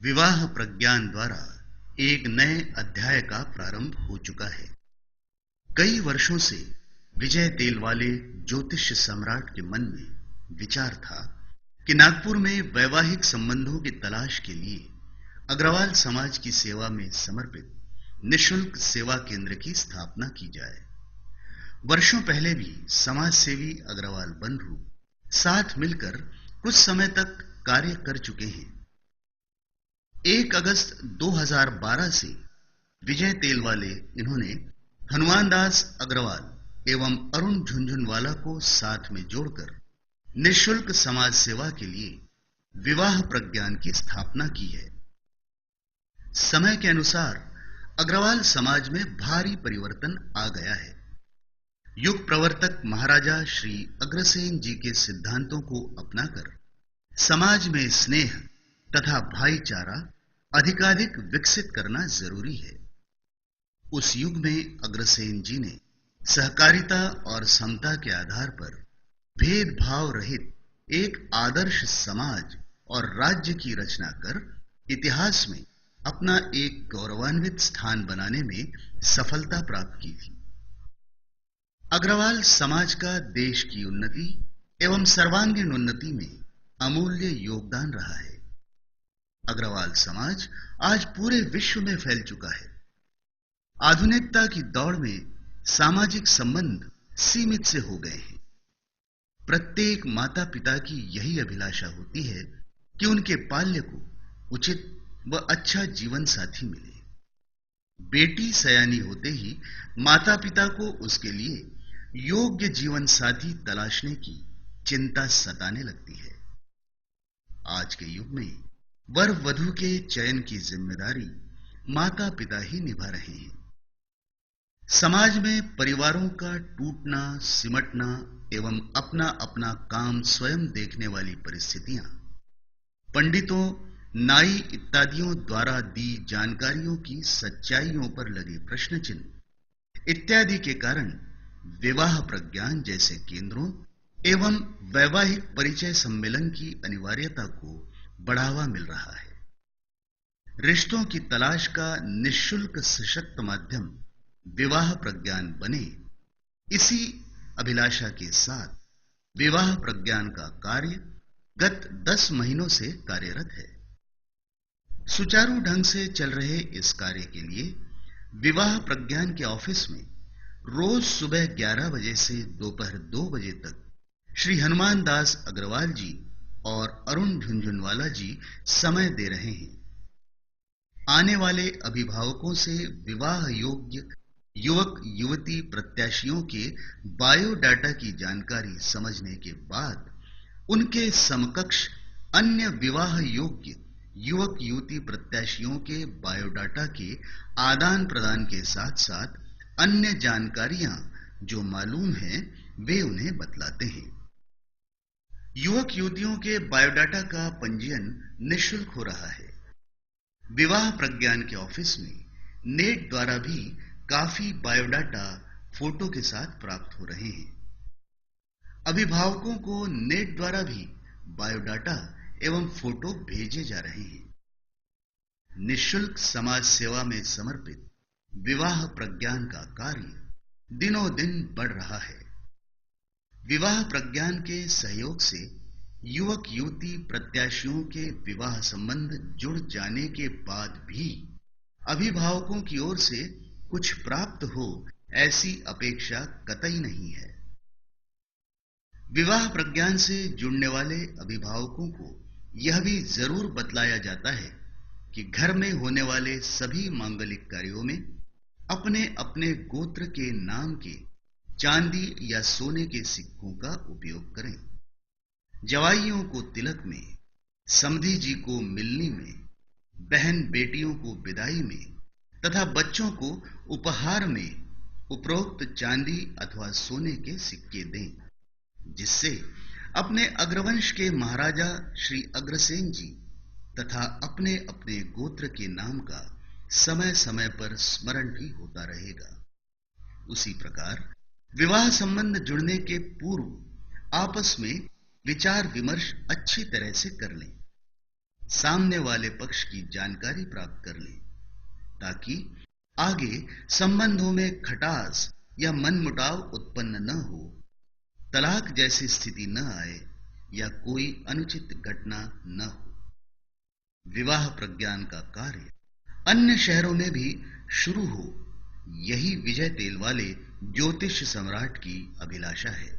विवाह प्रज्ञान द्वारा एक नए अध्याय का प्रारंभ हो चुका है। कई वर्षों से विजय तेल वाले ज्योतिष सम्राट के मन में विचार था कि नागपुर में वैवाहिक संबंधों की तलाश के लिए अग्रवाल समाज की सेवा में समर्पित निशुल्क सेवा केंद्र की स्थापना की जाए। वर्षों पहले भी समाज सेवी अग्रवाल बंधु साथ मिलकर कुछ समय तक कार्य कर चुके हैं। 1 अगस्त 2012 से विजय तेल वाले इन्होंने हनुमान दास अग्रवाल एवं अरुण झुनझुनवाला को साथ में जोड़कर निशुल्क समाज सेवा के लिए विवाह प्रज्ञान की स्थापना की है। समय के अनुसार अग्रवाल समाज में भारी परिवर्तन आ गया है। युग प्रवर्तक महाराजा श्री अग्रसेन जी के सिद्धांतों को अपनाकर समाज में स्नेह तथा भाईचारा अधिकाधिक विकसित करना जरूरी है। उस युग में अग्रसेन जी ने सहकारिता और समता के आधार पर भेदभाव रहित एक आदर्श समाज और राज्य की रचना कर इतिहास में अपना एक गौरवान्वित स्थान बनाने में सफलता प्राप्त की थी। अग्रवाल समाज का देश की उन्नति एवं सर्वांगीण उन्नति में अमूल्य योगदान रहा है। अग्रवाल समाज आज पूरे विश्व में फैल चुका है। आधुनिकता की दौड़ में सामाजिक संबंध सीमित से हो गए हैं। प्रत्येक माता पिता की यही अभिलाषा होती है कि उनके बाल्य को उचित व अच्छा जीवन साथी मिले। बेटी सयानी होते ही माता पिता को उसके लिए योग्य जीवन साथी तलाशने की चिंता सताने लगती है। आज के युग में वर वधु के चयन की जिम्मेदारी माता पिता ही निभा रहे हैं। समाज में परिवारों का टूटना सिमटना एवं अपना अपना काम स्वयं देखने वाली परिस्थितियां, पंडितों नाई इत्यादियों द्वारा दी जानकारियों की सच्चाइयों पर लगे प्रश्न चिन्ह इत्यादि के कारण विवाह प्रज्ञान जैसे केंद्रों एवं वैवाहिक परिचय सम्मेलन की अनिवार्यता को बढ़ावा मिल रहा है। रिश्तों की तलाश का निशुल्क सशक्त माध्यम विवाह प्रज्ञान बने, इसी अभिलाषा के साथ विवाह प्रज्ञान का कार्य गत 10 महीनों से कार्यरत है। सुचारू ढंग से चल रहे इस कार्य के लिए विवाह प्रज्ञान के ऑफिस में रोज सुबह 11 बजे से दोपहर 2 बजे तक श्री हनुमान दास अग्रवाल जी और अरुण झुनझुनवाला जी समय दे रहे हैं। आने वाले अभिभावकों से विवाह योग्य युवक युवती प्रत्याशियों के बायोडाटा की जानकारी समझने के बाद उनके समकक्ष अन्य विवाह योग्य युवक युवती प्रत्याशियों के बायोडाटा के आदान प्रदान के साथ साथ अन्य जानकारियां जो मालूम हैं वे उन्हें बतलाते हैं। युवक युवतियों के बायोडाटा का पंजीयन निशुल्क हो रहा है। विवाह प्रज्ञान के ऑफिस में नेट द्वारा भी काफी बायोडाटा फोटो के साथ प्राप्त हो रहे हैं। अभिभावकों को नेट द्वारा भी बायोडाटा एवं फोटो भेजे जा रहे हैं। निशुल्क समाज सेवा में समर्पित विवाह प्रज्ञान का कार्य दिनों दिन बढ़ रहा है। विवाह प्रज्ञान के सहयोग से युवक युवती प्रत्याशियों के विवाह संबंध जुड़ जाने के बाद भी अभिभावकों की ओर से कुछ प्राप्त हो ऐसी अपेक्षा कतई नहीं है। विवाह प्रज्ञान से जुड़ने वाले अभिभावकों को यह भी जरूर बतलाया जाता है कि घर में होने वाले सभी मांगलिक कार्यों में अपने अपने गोत्र के नाम के चांदी या सोने के सिक्कों का उपयोग करें। जवाइयों को तिलक में, समधी जी को मिलनी में, बहन बेटियों को विदाई में तथा बच्चों को उपहार में उपरोक्त चांदी अथवा सोने के सिक्के दें, जिससे अपने अग्रवंश के महाराजा श्री अग्रसेन जी तथा अपने अपने गोत्र के नाम का समय समय पर स्मरण भी होता रहेगा। उसी प्रकार विवाह संबंध जुड़ने के पूर्व आपस में विचार विमर्श अच्छी तरह से कर लें। सामने वाले पक्ष की जानकारी प्राप्त कर लें, ताकि आगे संबंधों में खटास या मनमुटाव उत्पन्न न हो, तलाक जैसी स्थिति न आए या कोई अनुचित घटना न हो। विवाह प्रज्ञान का कार्य अन्य शहरों में भी शुरू हो, यही विजय तेल वाले ज्योतिष सम्राट की अभिलाषा है।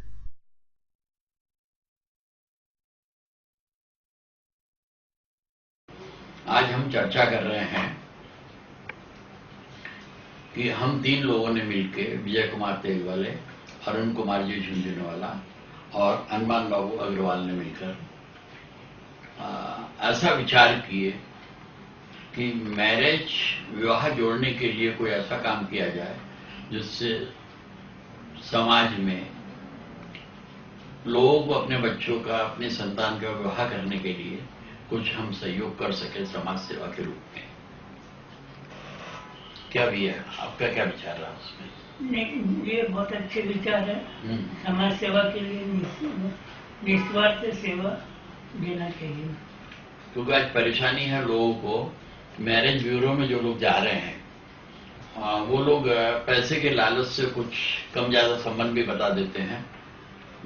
आज हम चर्चा कर रहे हैं कि हम 3 लोगों ने मिलकर विजय कुमार तेल वाले, अरुण कुमार जी झुंझुनवाला और हनुमान बाबू अग्रवाल ने मिलकर ऐसा विचार किए कि मैरिज विवाह जोड़ने के लिए कोई ऐसा काम किया जाए जिससे समाज में लोगों को अपने बच्चों का, अपने संतान का विवाह करने के लिए कुछ हम सहयोग कर सके समाज सेवा के रूप में। क्या भी है, आपका क्या विचार रहा उसमें? नहीं, ये बहुत अच्छे विचार है। समाज सेवा के लिए निस्वार्थ सेवा देना चाहिए, क्योंकि आज परेशानी है लोगों को। मैरिज ब्यूरो में जो लोग जा रहे हैं वो लोग पैसे के लालच से कुछ कम ज्यादा संबंध भी बता देते हैं,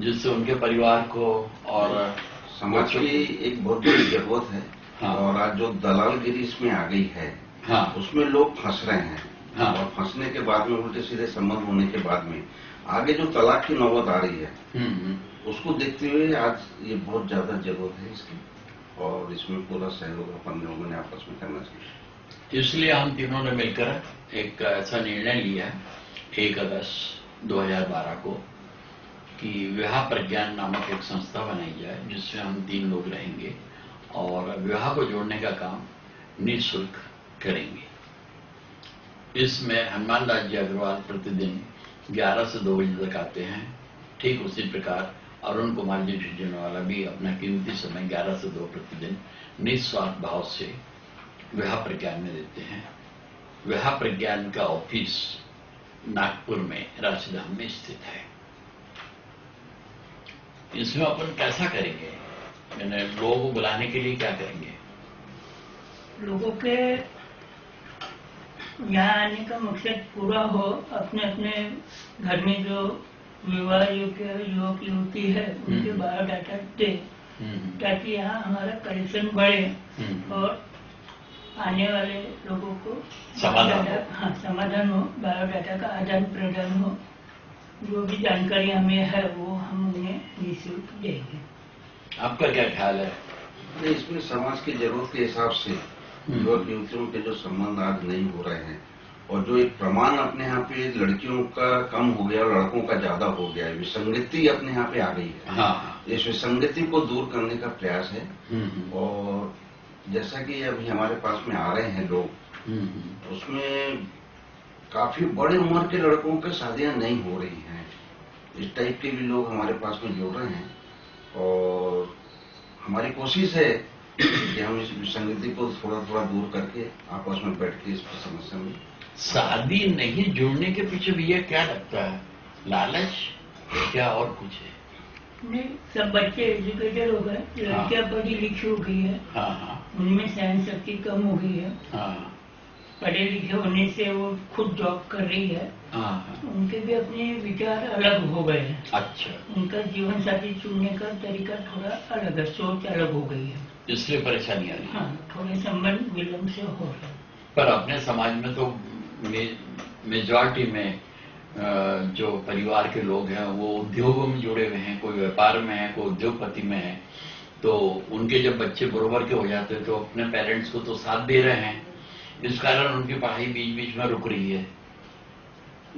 जिससे उनके परिवार को और समाज की एक बहुत बड़ी जरूरत है। हाँ। और आज जो दलालगिरी इसमें आ गई है, हाँ। उसमें लोग फंस रहे हैं। हाँ। और फंसने के बाद में, उल्टे सीधे संबंध होने के बाद में आगे जो तलाक की नौबत आ रही है, उसको देखते हुए आज ये बहुत ज्यादा जरूरत है इसकी, और इसमें पूरा सहयोग अपन लोगों ने आपस में करना चाहिए। इसलिए हम तीनों ने मिलकर एक ऐसा निर्णय लिया 1 अगस्त 2012 को कि विवाह प्रज्ञान नामक एक संस्था बनाई जाए, जिसमें हम 3 लोग रहेंगे और विवाह को जोड़ने का काम निःशुल्क करेंगे। इसमें हनुमान दास जी अग्रवाल प्रतिदिन 11 से 2 बजे तक आते हैं। ठीक उसी प्रकार अरुण कुमार जी झुंझुनवाला भी अपना कीमती समय 11 से 2 प्रतिदिन निस्वार्थ भाव से विवाह प्रज्ञान में देते हैं। विवाह प्रज्ञान का ऑफिस नागपुर में राजधाम में स्थित है। इसमें अपन कैसा करेंगे, यानी लोगों को बुलाने के लिए क्या करेंगे? लोगों के यहाँ आने का मकसद पूरा हो, अपने अपने घर में जो विवाह योग्य युवक युवती है उनके बायोडाटा दे, ताकि यहाँ हमारा कलेक्शन बढ़े और आने वाले लोगों को समाधान हो, बायोडाटा का आदान प्रदान हो। जो भी जानकारी हमें है वो हम उन्हें निःशुल्क देंगे। आपका क्या ख्याल है? इसमें समाज की जरूरत के हिसाब से युवक युवतियों के जो संबंध आज नहीं हो रहे हैं, और जो एक प्रमाण अपने यहाँ पे लड़कियों का कम हो गया और लड़कों का ज्यादा हो गया है, विसंगति अपने यहाँ पे आ गई है। हाँ। इस विसंगति को दूर करने का प्रयास है। और जैसा कि अभी हमारे पास में आ रहे हैं लोग, उसमें काफी बड़ी उम्र के लड़कों की शादियां नहीं हो रही हैं। इस टाइप के भी लोग हमारे पास में जुड़ रहे हैं, और हमारी कोशिश है कि हम इस विसंगति को थोड़ा थोड़ा दूर करके आपस में बैठ के इस समस्या में। शादी नहीं जुड़ने के पीछे भैया क्या लगता है? लालच क्या और कुछ है? नहीं, सब बच्चे एजुकेटेड हो गए, लड़कियां पढ़ी लिखी हो गई है। हाँ। उनमें सहन शक्ति कम हो गई है। हाँ। पढ़े लिखे होने से वो खुद जॉब कर रही है। हाँ। उनके भी अपने विचार अलग हो गए हैं। अच्छा। उनका जीवन साथी चुनने का तरीका थोड़ा अलग है, सोच अलग हो गई है, इसलिए परेशानी आ रही है। हाँ, थोड़े संबंध विलम्ब से हो रहे हैं। पर अपने समाज में तो मेजॉरिटी में जो परिवार के लोग हैं वो उद्योगों में जुड़े हुए हैं, कोई व्यापार में है, कोई उद्योगपति में है। तो उनके जब बच्चे बरोबर के हो जाते हैं तो अपने पेरेंट्स को तो साथ दे रहे हैं, इस कारण उनकी पढ़ाई बीच बीच में रुक रही है।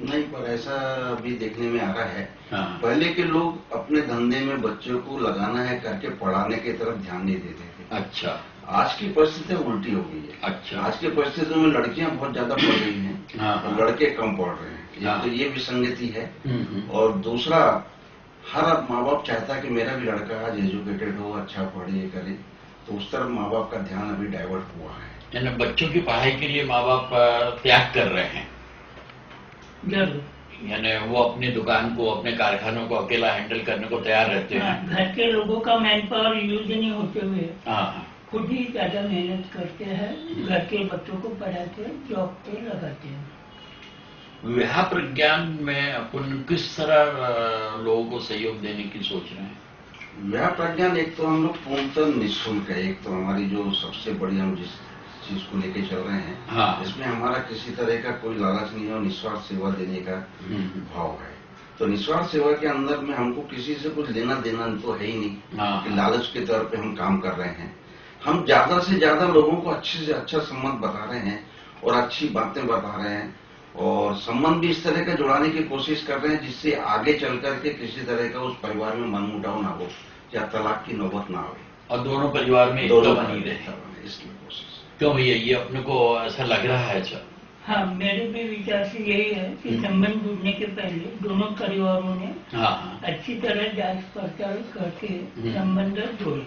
नहीं, पर ऐसा अभी देखने में आ रहा है। हाँ। पहले के लोग अपने धंधे में बच्चों को लगाना है करके पढ़ाने की तरफ ध्यान नहीं देते थे। अच्छा। आज की परिस्थिति उल्टी हो गई है। अच्छा। आज की परिस्थितियों में लड़कियां बहुत ज्यादा पढ़ रही हैं। हाँ। और लड़के कम पढ़ रहे हैं। हाँ। तो ये विसंगति है। और दूसरा, हर माँ बाप चाहता है कि मेरा भी लड़का आज एजुकेटेड हो, अच्छा पढ़े करे, तो उस तरफ माँ बाप का ध्यान अभी डाइवर्ट हुआ है। यानी बच्चों की पढ़ाई के लिए माँ बाप त्याग कर रहे हैं। जरूर। यानी वो अपनी दुकान को, अपने कारखानों को अकेला हैंडल करने को तैयार रहते हैं। घर के लोगों का मैन पावर यूज नहीं होते हुए हाँ। खुद ही ज्यादा मेहनत करते हैं, घर के बच्चों को पढ़ाते हैं, जॉब पे लगाते हैं। विवाह प्रज्ञान में अपन किस तरह लोगों को सहयोग देने की सोच रहे हैं? विवाह प्रज्ञान एक तो हम लोग पूर्णतः निःशुल्क है। एक तो हमारी जो सबसे बड़ी हम जिस चीज को लेके चल रहे हैं, हाँ। इसमें हमारा किसी तरह का कोई लालच नहीं है और निस्वार्थ सेवा देने का भाव है। तो निस्वार्थ सेवा के अंदर में हमको किसी से कुछ लेना देना तो है ही नहीं। हाँ। कि लालच के तौर पे हम काम कर रहे हैं। हम ज्यादा से ज्यादा लोगों को अच्छे से अच्छा संबंध बता रहे हैं और अच्छी बातें बता रहे हैं और संबंध भी इस तरह का जुड़ाने की कोशिश कर रहे हैं जिससे आगे चल करके किसी तरह का उस परिवार में मनमुटाव ना हो या तलाक की नौबत ना आवे और दोनों परिवार में एकता बनी रहे, इसकी कोशिश। क्यों भैया, ये अपने को ऐसा लग रहा है? अच्छा, हाँ, मेरे भी विचार से यही है कि संबंध जुड़ने के पहले दोनों परिवारों ने हाँ, अच्छी तरह जांच पड़ताल करके संबंध जोड़े।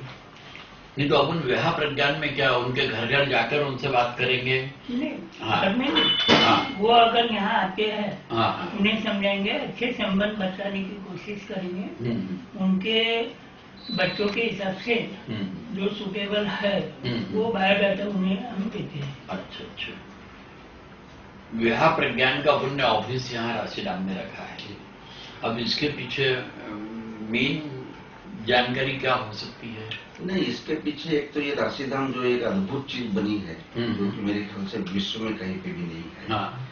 नहीं तो अपन विवाह प्रज्ञान में क्या उनके घर घर जाकर उनसे बात करेंगे? नहीं, हाँ। घर में नहीं। हाँ। वो अगर यहाँ आते हैं, हाँ। उन्हें समझाएंगे, अच्छे संबंध बताने की कोशिश करेंगे, उनके बच्चों के हिसाब से जो सुटेबल है वो बायोडाटा उन्हें हम देते हैं। अच्छा अच्छा। विवाह प्रज्ञान का अपन ने ऑफिस यहाँ राशीदाम में रखा है। अब इसके पीछे मेन जानकारी क्या हो सकती है? नहीं, इसके पीछे एक तो ये राशीधाम जो एक अद्भुत चीज बनी है जो कि मेरे ख्याल से विश्व में कहीं पे भी नहीं है। हाँ।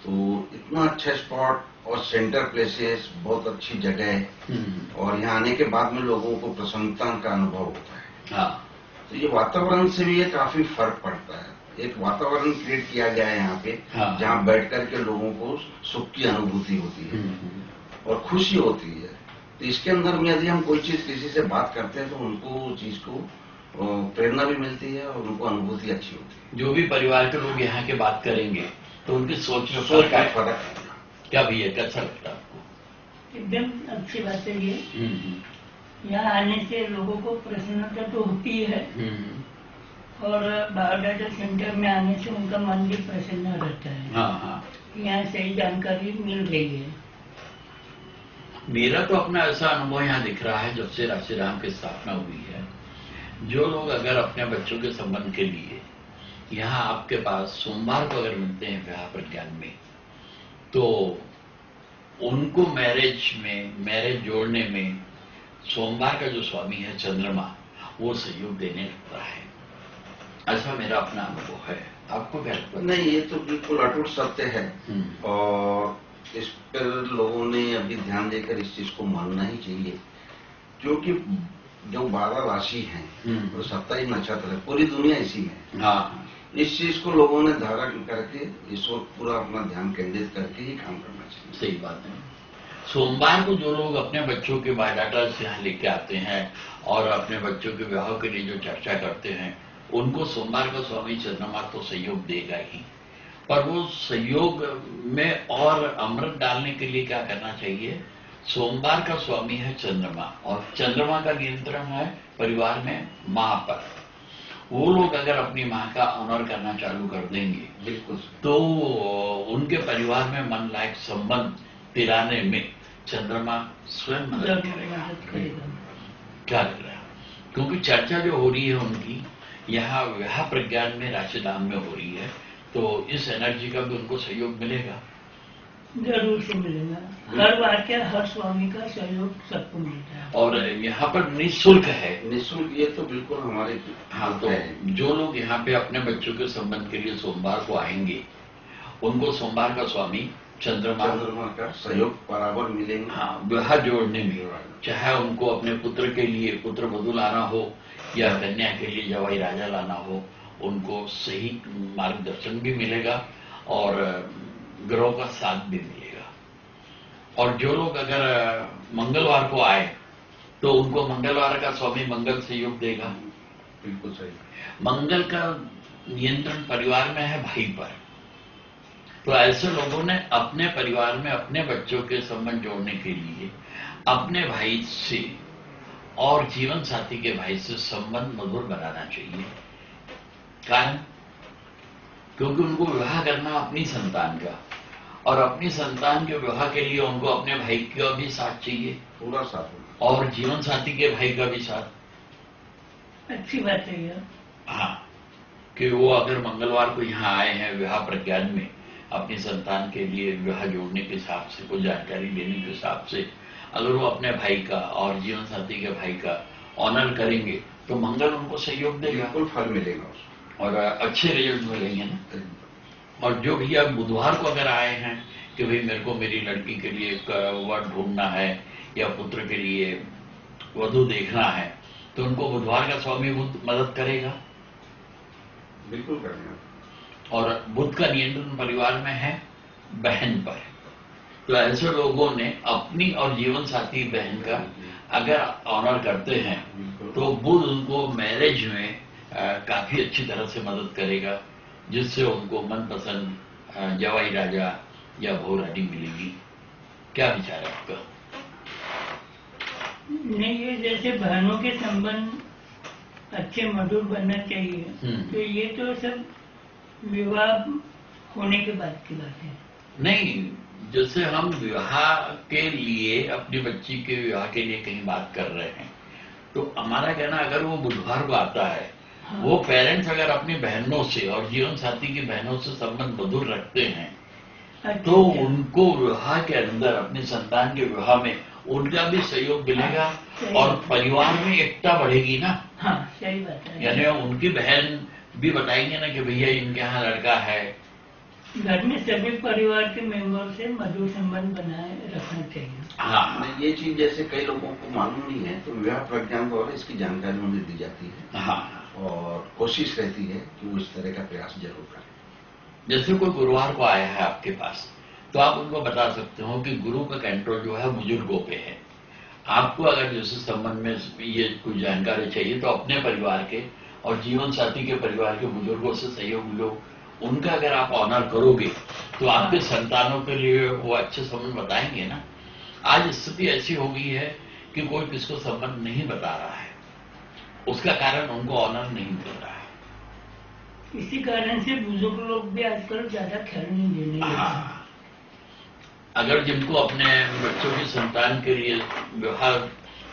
तो इतना अच्छा स्पॉट और सेंटर प्लेसेस, बहुत अच्छी जगह और यहाँ आने के बाद में लोगों को प्रसन्नता का अनुभव होता है। हाँ। तो ये वातावरण से भी ये काफी फर्क पड़ता है। एक वातावरण क्रिएट किया गया है यहाँ पे, हाँ। जहाँ बैठ करके लोगों को सुख की अनुभूति होती है और खुशी होती है। तो इसके अंदर में यदि हम कोई चीज किसी से बात करते हैं तो उनको उस चीज को प्रेरणा भी मिलती है और उनको अनुभूति अच्छी होती है। जो भी परिवार के लोग यहाँ के बात करेंगे तो उनकी सोच में सोच का फर्क फर्क है। क्या भैया, कैसा लगता है आपको? एकदम अच्छी बात है ये। यहाँ आने से लोगों को प्रसन्नता तो होती है और बायोडाटा सेंटर में आने से उनका मन भी प्रसन्न रहता है। हाँ हाँ। यहाँ सही जानकारी मिल रही है। मेरा तो अपना ऐसा अनुभव यहाँ दिख रहा है जब से राशीराम की स्थापना हुई है। जो लोग अगर अपने बच्चों के संबंध के लिए यहाँ आपके पास सोमवार को अगर मिलते हैं विवाह प्रज्ञान में, तो उनको मैरिज जोड़ने में सोमवार का जो स्वामी है चंद्रमा, वो सहयोग देने लगता है। ऐसा मेरा अपना अनुभव है। आपको क्या लगता है? नहीं, ये तो बिल्कुल अटूट सत्य है और इस पर लोगों ने अभी ध्यान देकर इस चीज को मानना ही चाहिए, क्योंकि जो 12 राशि हैं और 27 नक्षत्र है, पूरी दुनिया इसी में है। हाँ। इस चीज को लोगों ने धारण करके इस वक्त पूरा अपना ध्यान केंद्रित करके ही काम करना चाहिए। सही बात है। सोमवार को जो लोग अपने बच्चों के बायोडाटा से यहाँ लेके आते हैं और अपने बच्चों के विवाह के लिए जो चर्चा करते हैं, उनको सोमवार का स्वामी चंद्रमा तो सहयोग देगा ही, पर वो सहयोग में और अमृत डालने के लिए क्या करना चाहिए? सोमवार का स्वामी है चंद्रमा और चंद्रमा का नियंत्रण है परिवार में माँ पर। वो लोग अगर अपनी माँ का ऑनर करना चालू कर देंगे, बिल्कुल, तो उनके परिवार में मन लायक संबंध पिलाने में चंद्रमा स्वयं मदद करेगा। क्या लग रहा है? क्योंकि चर्चा जो हो रही है उनकी यहाँ विवाह प्रज्ञान में राशिदाम में हो रही है, तो इस एनर्जी का भी उनको सहयोग मिलेगा। जरूर से मिलेगा। हर बार के हर स्वामी का सहयोग सबको मिलता है और यहाँ पर निःशुल्क है। निःशुल्क, ये तो बिल्कुल हमारे। हाँ, तो जो लोग यहाँ पे अपने बच्चों के संबंध के लिए सोमवार को आएंगे, उनको सोमवार का स्वामी चंद्रमा का सहयोग बराबर मिलेगा। हाँ, विवाह जोड़ने में, चाहे उनको अपने पुत्र के लिए पुत्र वधू लाना हो या कन्या के लिए जवाई राजा लाना हो, उनको सही मार्गदर्शन भी मिलेगा और ग्रहों का साथ भी मिलेगा। और जो लोग अगर मंगलवार को आए तो उनको मंगलवार का स्वामी मंगल सहयोग देगा। बिल्कुल सही। मंगल का नियंत्रण परिवार में है भाई पर, तो ऐसे लोगों ने अपने परिवार में अपने बच्चों के संबंध जोड़ने के लिए अपने भाई से और जीवन साथी के भाई से संबंध मधुर बनाना चाहिए। कारण, क्योंकि उनको विवाह करना अपनी संतान का, और अपनी संतान के विवाह के लिए उनको अपने भाई का भी साथ चाहिए, पूरा साथ, और जीवन साथी के भाई का भी साथ। अच्छी बात है यह। हाँ, कि वो अगर मंगलवार को यहाँ आए हैं विवाह प्रज्ञान में अपनी संतान के लिए विवाह जोड़ने के हिसाब से, कुछ जानकारी लेने के हिसाब से, अगर वो अपने भाई का और जीवन साथी के भाई का ऑनर करेंगे तो मंगल उनको सहयोग देगा, बिल्कुल फल मिलेगा उसको और अच्छे रिजल्ट मिलेंगे ना। और जो भैया बुधवार को अगर आए हैं कि भाई मेरे को मेरी लड़की के लिए एक वर ढूंढना है या पुत्र के लिए वधू देखना है, तो उनको बुधवार का स्वामी बुध मदद करेगा, बिल्कुल करेगा। और बुध का नियंत्रण परिवार में है बहन पर। तो ऐसे लोगों ने अपनी और जीवन साथी बहन का अगर ऑनर करते हैं तो बुध उनको मैरिज में काफी अच्छी तरह से मदद करेगा, जिससे उनको मनपसंद जवाई राजा या बहू रानी मिलेगी। क्या विचार है आपका? नहीं, ये जैसे बहनों के संबंध अच्छे मधुर बनना चाहिए, तो ये तो सब विवाह होने के बाद की बात है। नहीं, जैसे हम विवाह के लिए अपनी बच्ची के विवाह के लिए कहीं बात कर रहे हैं, तो हमारा कहना अगर वो बुधवार को आता है, हाँ। वो पेरेंट्स अगर अपनी बहनों से और जीवन साथी की बहनों से संबंध मधुर रखते हैं, तो उनको विवाह के अंदर अपनी संतान के विवाह में उनका भी सहयोग मिलेगा, और परिवार में एकता बढ़ेगी ना। हाँ, सही बात है। यानी उनकी बहन भी बताएंगे ना कि भैया इनके यहाँ लड़का है। घर में सभी परिवार के मेंबर से मधुर संबंध बनाए रखना चाहिए। हाँ, ये चीज जैसे कई लोगों को मालूम नहीं है, तो विवाह प्रज्ञान द्वारा इसकी जानकारी उन्हें दी जाती है। हाँ, और कोशिश रहती है कि वो इस तरह का प्रयास जरूर करें। जैसे कोई गुरुवार को आया है आपके पास, तो आप उनको बता सकते हो कि गुरु का कंट्रोल जो है बुजुर्गों पे है। आपको अगर जैसे संबंध में ये कुछ जानकारी चाहिए तो अपने परिवार के और जीवन साथी के परिवार के बुजुर्गों से सहयोग लो। उनका अगर आप ऑनर करोगे तो आपके संतानों के लिए वो अच्छे संबंध बताएंगे ना। आज स्थिति ऐसी हो गई है कि कोई किसको संबंध नहीं बता रहा है, उसका कारण उनको ऑनर नहीं मिल रहा है। इसी कारण से बुजुर्ग लोग भी आजकल ज्यादा ख्याल नहीं देने लगे। हाँ, अगर जिनको अपने बच्चों की संतान के लिए विवाह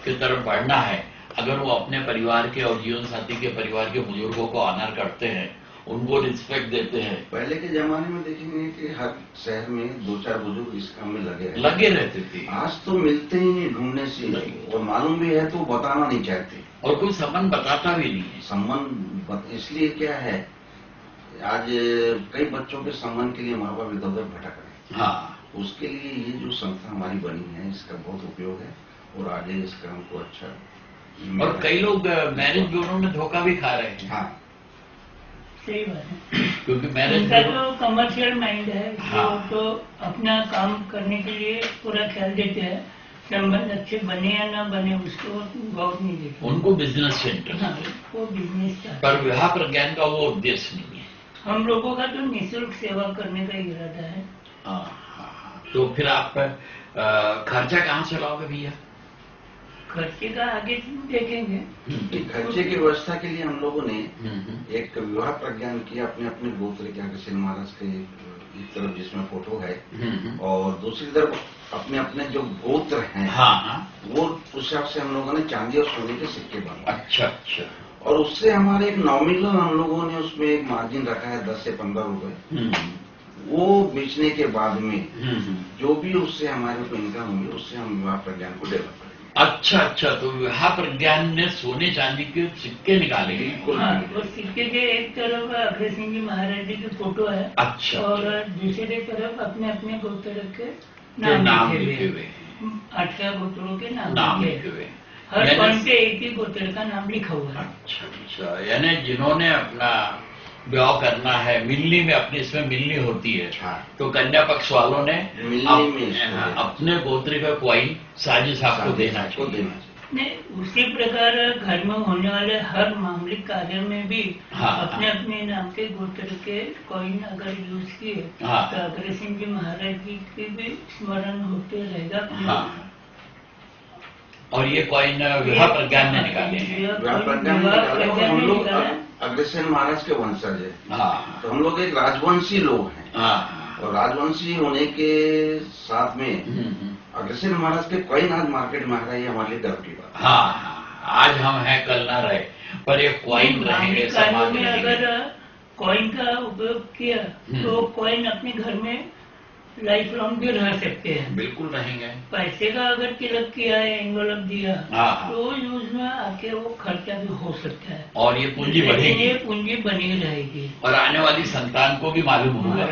की तरफ बढ़ना है, अगर वो अपने परिवार के और जीवन साथी के परिवार के बुजुर्गों को ऑनर करते हैं, उनको रिस्पेक्ट देते हैं। पहले के जमाने में देखेंगे कि हर शहर में 2-4 बुजुर्ग इस काम में लगे रहते थे। आज तो मिलते ही नहीं, ढूंढने से, और मालूम भी है तो बताना नहीं चाहते, और कोई संबंध बताता भी नहीं है। संबंध इसलिए क्या है, आज कई बच्चों के संबंध के लिए माँ बाप इधर उधर भटक रहे हैं। हाँ, उसके लिए ये जो संस्था हमारी बनी है, इसका बहुत उपयोग है, और आगे इस काम को अच्छा। और कई लोग मैरिज ब्यूरो में धोखा भी खा रहे हैं। हाँ, सही बात है, क्योंकि मैरिज उनका जो कमर्शियल माइंड है, हाँ। वो तो अपना काम करने के लिए पूरा ख्याल देते हैं, संबंध अच्छे बने या ना बने उसको गौर नहीं देते। उनको बिजनेस सेंटर, हाँ, वो बिजनेस पर विवाह प्रज्ञान का वो उद्देश्य नहीं है। हम लोगों का तो निःशुल्क सेवा करने का इरादा है। हाँ, तो फिर आप खर्चा कहाँ से लाओगे भैया? खर्चे का आगे देखेंगे। खर्चे की व्यवस्था के लिए हम लोगों ने एक विवाह प्रज्ञान किया, अपने अपने गोत्र के अग्रसेन महाराज के एक तरफ जिसमें फोटो है, और दूसरी तरफ अपने अपने जो गोत्र हैं, हाँ, वो उस हिसाब से हम लोगों ने चांदी और सोने के सिक्के बनवाए। अच्छा अच्छा। और उससे हमारे एक नॉमिनल हम लोगों ने उसमें एक मार्जिन रखा है 10 से 15 रुपए। वो बेचने के बाद में जो भी उससे हमारे को इनकम होंगे, उससे हम विवाह प्रज्ञान को डेवलप करेंगे। अच्छा अच्छा, तो विवाह प्रज्ञान ने सोने चांदी के सिक्के निकाले। हाँ, वो सिक्के के एक तरफ अग्रसेन जी महाराज जी की फोटो है। अच्छा। और दूसरे तरफ अपने अपने गोत्र के नाम लिखे हुए, 18 गोत्रों के नाम लिखे हुए, हर पॉइंट पे एक ही गोत्र का नाम लिखा हुआ है। अच्छा अच्छा, यानी जिन्होंने अपना विवाह करना है, मिलनी में अपनी इसमें मिलनी होती है, तो कन्या पक्ष वालों ने अपने गोत्र का कॉइन साजिश साहब को देना चाहिए। नहीं, उसी प्रकार घर में होने वाले हर मामूलिक कार्य में भी अपने अपने नाम के गोत्र के कॉइन अगर यूज किए तो अग्रसेन जी महाराज जी की भी स्मरण होते रहेगा। हाँ, और ये कॉइन विवाह प्रज्ञान ने निकाले हैं। विवाह प्रज्ञान हम लोग अग्रसेन महाराज के वंशज है। हाँ, तो हम लोग एक राजवंशी लोग हैं। हाँ, और राजवंशी होने के साथ में अग्रसेन महाराज के कॉइन आज मार्केट में आ रहा है, ये हमारे लिए गर्व की बात। हाँ, आज हम हैं कल ना रहे, पर ये कॉइन रहेंगे समाज में रहेंगे। अगर कॉइन का उपयोग किया तो कॉइन अपने घर में लाइफ लॉन्ग भी रह सकते हैं। बिल्कुल रहेंगे। पैसे का अगर तिलक किया है, एनवलप दिया, हाँ। तो यूज में आके वो खर्चा भी हो सकता है और ये पूंजी बढ़ेगी, ये पूंजी बनी रहेगी और आने वाली संतान को भी मालूम होगा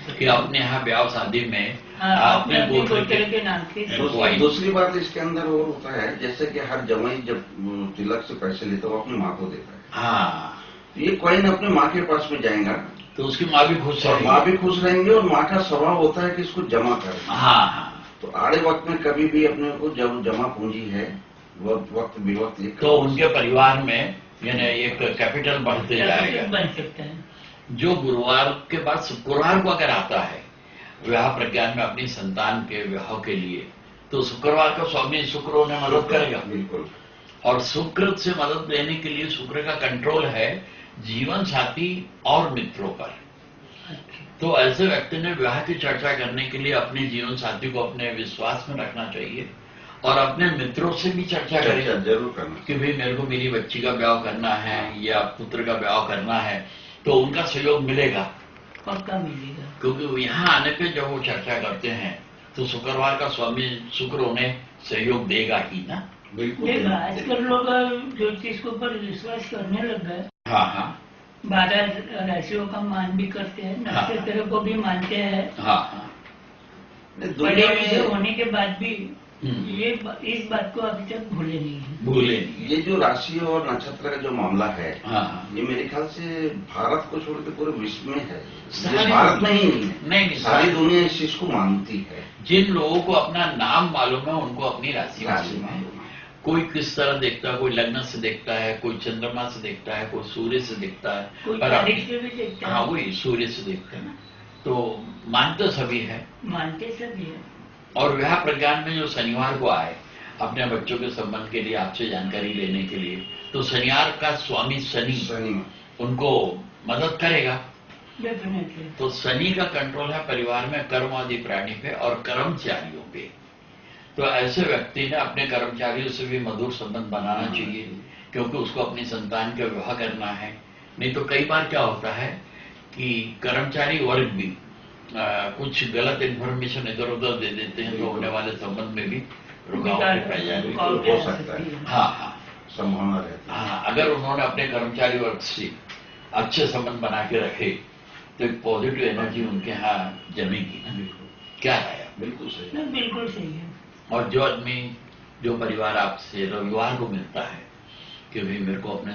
कि अपने यहाँ ब्याह शादी में अपने गोत्र के नाम की। दूसरी बात इसके अंदर और होता है, जैसे कि हर जमाई जब तिलक से पैसे लेता है वो अपनी माँ को देता है। हाँ, ये कॉइन अपने माँ के पास में जाएगा तो उसकी माँ भी खुश और रहेगी। माँ भी खुश रहेंगे, और माँ का स्वभाव होता है कि इसको जमा करें। हाँ। तो आड़े वक्त में कभी भी अपने को जब जमा पूंजी है वक्त बेवक्त तो उनके परिवार में यानी एक कैपिटल बढ़ते जाएगा। बन सकता है। जो गुरुवार के बाद शुक्रवार को अगर आता है विवाह प्रज्ञान में अपनी संतान के विवाह के लिए, तो शुक्रवार को स्वामी शुक्र उन्हें मदद करेगा। बिल्कुल। और शुक्र से मदद लेने के लिए शुक्र का कंट्रोल है जीवन साथी और मित्रों पर। तो ऐसे व्यक्ति ने विवाह की चर्चा करने के लिए अपने जीवन साथी को अपने विश्वास में रखना चाहिए और अपने मित्रों से भी चर्चा करें जरूर करना कि भाई मेरे को मेरी बच्ची का ब्याह करना है या पुत्र का ब्याह करना है, तो उनका सहयोग मिलेगा, पक्का मिलेगा। क्योंकि यहाँ आने पे जब वो चर्चा करते हैं तो शुक्रवार का स्वामी शुक्र उन्हें सहयोग देगा ही ना। बिल्कुल। आजकल लोग ज्योतिष के ऊपर विश्वास करने लग गए। हाँ। 12 राशियों का मान भी करते हैं, नक्षत्र को भी मानते हैं। हाँ। बड़े बड़े होने के बाद भी ये इस बात को अभी तक भूले नहीं। ये जो राशि और नक्षत्र का जो मामला है, हाँ। ये मेरे ख्याल से भारत को छोड़ के पूरे विश्व में है। सारी भारत में ही नहीं, सारी दुनिया इस चीज को मानती है। जिन लोगों को अपना नाम मालूम है उनको अपनी राशि मालूम है। कोई किस तरह देखता है, कोई लग्न से देखता है, कोई चंद्रमा से देखता है, कोई सूर्य से देखता है, कोई पर तारीख से भी देखता है। हाँ, वही सूर्य से देखते हैं। तो मानते सभी है, मानते सभी है। और विवाह प्रज्ञान में जो शनिवार को आए अपने बच्चों के संबंध के लिए आपसे जानकारी लेने के लिए, तो शनिवार का स्वामी शनि उनको मदद करेगा। डेफिनेटली। तो शनि का कंट्रोल है परिवार में कर्मवादी प्राणी पे और कर्मचारियों पे। तो ऐसे व्यक्ति ने अपने कर्मचारियों से भी मधुर संबंध बनाना चाहिए, क्योंकि उसको अपनी संतान का विवाह करना है। नहीं तो कई बार क्या होता है कि कर्मचारी वर्ग भी कुछ गलत इन्फॉर्मेशन इधर उधर दे देते हैं, तो होने वाले संबंध में भी रुकावट पड़ जाती हो सकता है। हाँ, संभावना रहती है। हाँ, अगर उन्होंने अपने कर्मचारी वर्ग से अच्छे संबंध बना के रखे तो एक पॉजिटिव एनर्जी उनके यहाँ जमेगी ना। क्या है? बिल्कुल सही। बिल्कुल सही है। और जो आदमी जो परिवार आपसे रविवार को मिलता है कि भाई मेरे को अपने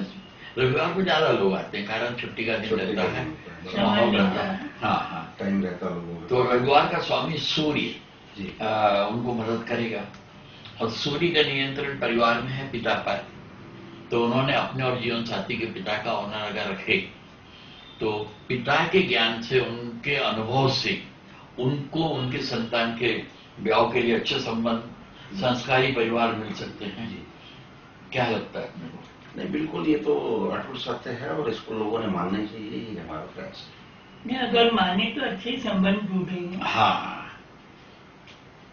रविवार को ज्यादा लोग आते हैं, कारण छुट्टी का दिन रहता है, माहौल रहता है। हाँ, टाइम रहता है लोगों को। तो रविवार का स्वामी सूर्य उनको मदद करेगा, और सूर्य का नियंत्रण परिवार में है पिता पर। तो उन्होंने अपने और जीवन साथी के पिता का ऑनर अगर रखे तो पिता के ज्ञान से, उनके अनुभव से उनको उनके संतान के ब्याह के लिए अच्छे संबंध, संस्कारी परिवार मिल सकते हैं। क्या लगता है अपने को? नहीं, बिल्कुल, ये तो अटूट सत्य है और इसको लोगों ने मानना चाहिए, ये हमारा प्रयास है। नहीं, अगर माने तो अच्छे संबंध जुड़ेंगे। हाँ।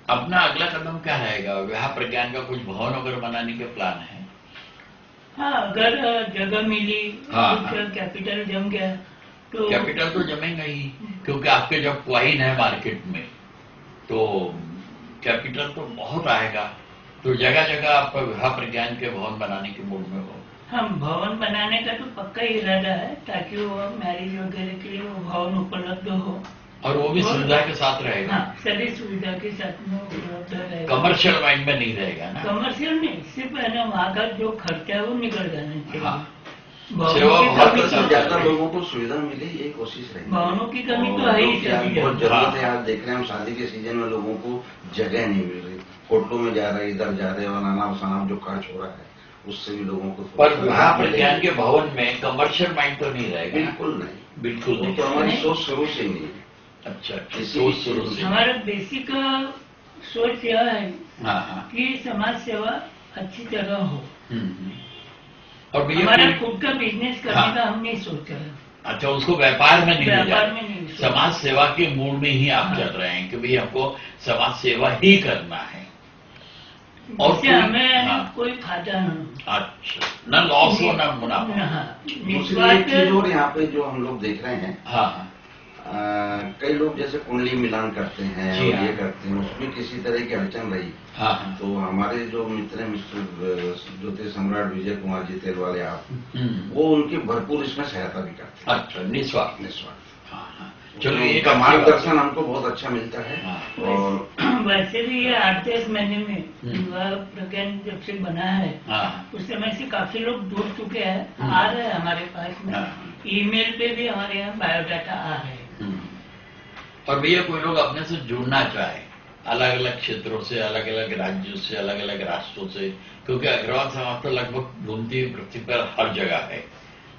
अपना अगला कदम क्या रहेगा? विवाह प्रज्ञान का कुछ भवन वगैरह बनाने के प्लान है? हाँ, अगर जगह मिली, हाँ, कैपिटल जम गया तो कैपिटल तो जमेगा ही, क्योंकि आपके जब कॉइन है मार्केट में तो कैपिटल तो बहुत आएगा। तो जगह जगह आपका विवाह प्रज्ञान के भवन बनाने के मूड में हो? हम भवन बनाने का तो पक्का इरादा है, ताकि वो मैरिज वगैरह के लिए वो भवन उपलब्ध हो, और वो भी सुविधा के साथ रहेगा। हाँ, सभी सुविधा के साथ में उपलब्ध रहेगा। कमर्शियल माइंड में नहीं रहेगा ना? कमर्शियल नहीं, सिर्फ है ना, वहाँ का जो खर्चा है वो निकल जाना चाहिए। हाँ। ज्यादा लोगों को सुविधा मिले, ये कोशिश रहेगी। भवनों की कमी तो है ही सभी जगह। जरूरत है। आज देख रहे हैं हम शादी के सीजन में लोगों को जगह नहीं मिल रही, होटलों में जा रहे, इधर जा रहे, और नाना शनाब जो खर्च हो रहा है उससे भी लोगों को। पर विवाह प्रज्ञान के भवन में कमर्शियल माइंड तो नहीं रहेगा? बिल्कुल नहीं, बिल्कुल नहीं। तो हमारी सोच शुरू से ही नहीं है। अच्छा, सोच शुरू से हमारा बेसिक सोच यह है हाँ, कि समाज सेवा अच्छी तरह हो। और भैया हमारा खुद का बिजनेस करने का हम नहीं सोच रहे। अच्छा, उसको व्यापार में नहीं ले व्यापार में नहीं, समाज सेवा के मूड में ही आप चल रहे हैं कि भाई हमको समाज सेवा ही करना है। जिससे हमें कोई फायदा नहीं। अच्छा, न लॉस हो न मुनाफा। दूसरी एक चीज और यहाँ पे जो हम लोग देख रहे हैं, हाँ, कई लोग जैसे कुंडली मिलान करते हैं और ये करते हैं, उसमें किसी तरह की अड़चन रही, हाँ, तो हमारे जो मित्र हैं मिस्टर ज्योतिष सम्राट विजय कुमार जी तेलवाले आप, वो उनकी भरपूर इसमें सहायता भी करते हैं। अच्छा, निस्वार्थ। चलो, एक मार्गदर्शन हमको बहुत अच्छा मिलता है। और वैसे भी ये 8-10 महीने में विवाह प्रज्ञान जब से बना है, उस समय से काफी लोग जुड़ चुके हैं, आ रहे हैं हमारे पास में, ईमेल पे भी हमारे यहाँ बायोडाटा आ रहे हैं। और भैया कोई लोग अपने से जुड़ना चाहे, अलग अलग क्षेत्रों से, अलग अलग राज्यों से, अलग अलग राष्ट्रों से, क्योंकि अग्रवाल समाज तो लगभग घूमती हुई पृथ्वी पर हर जगह है,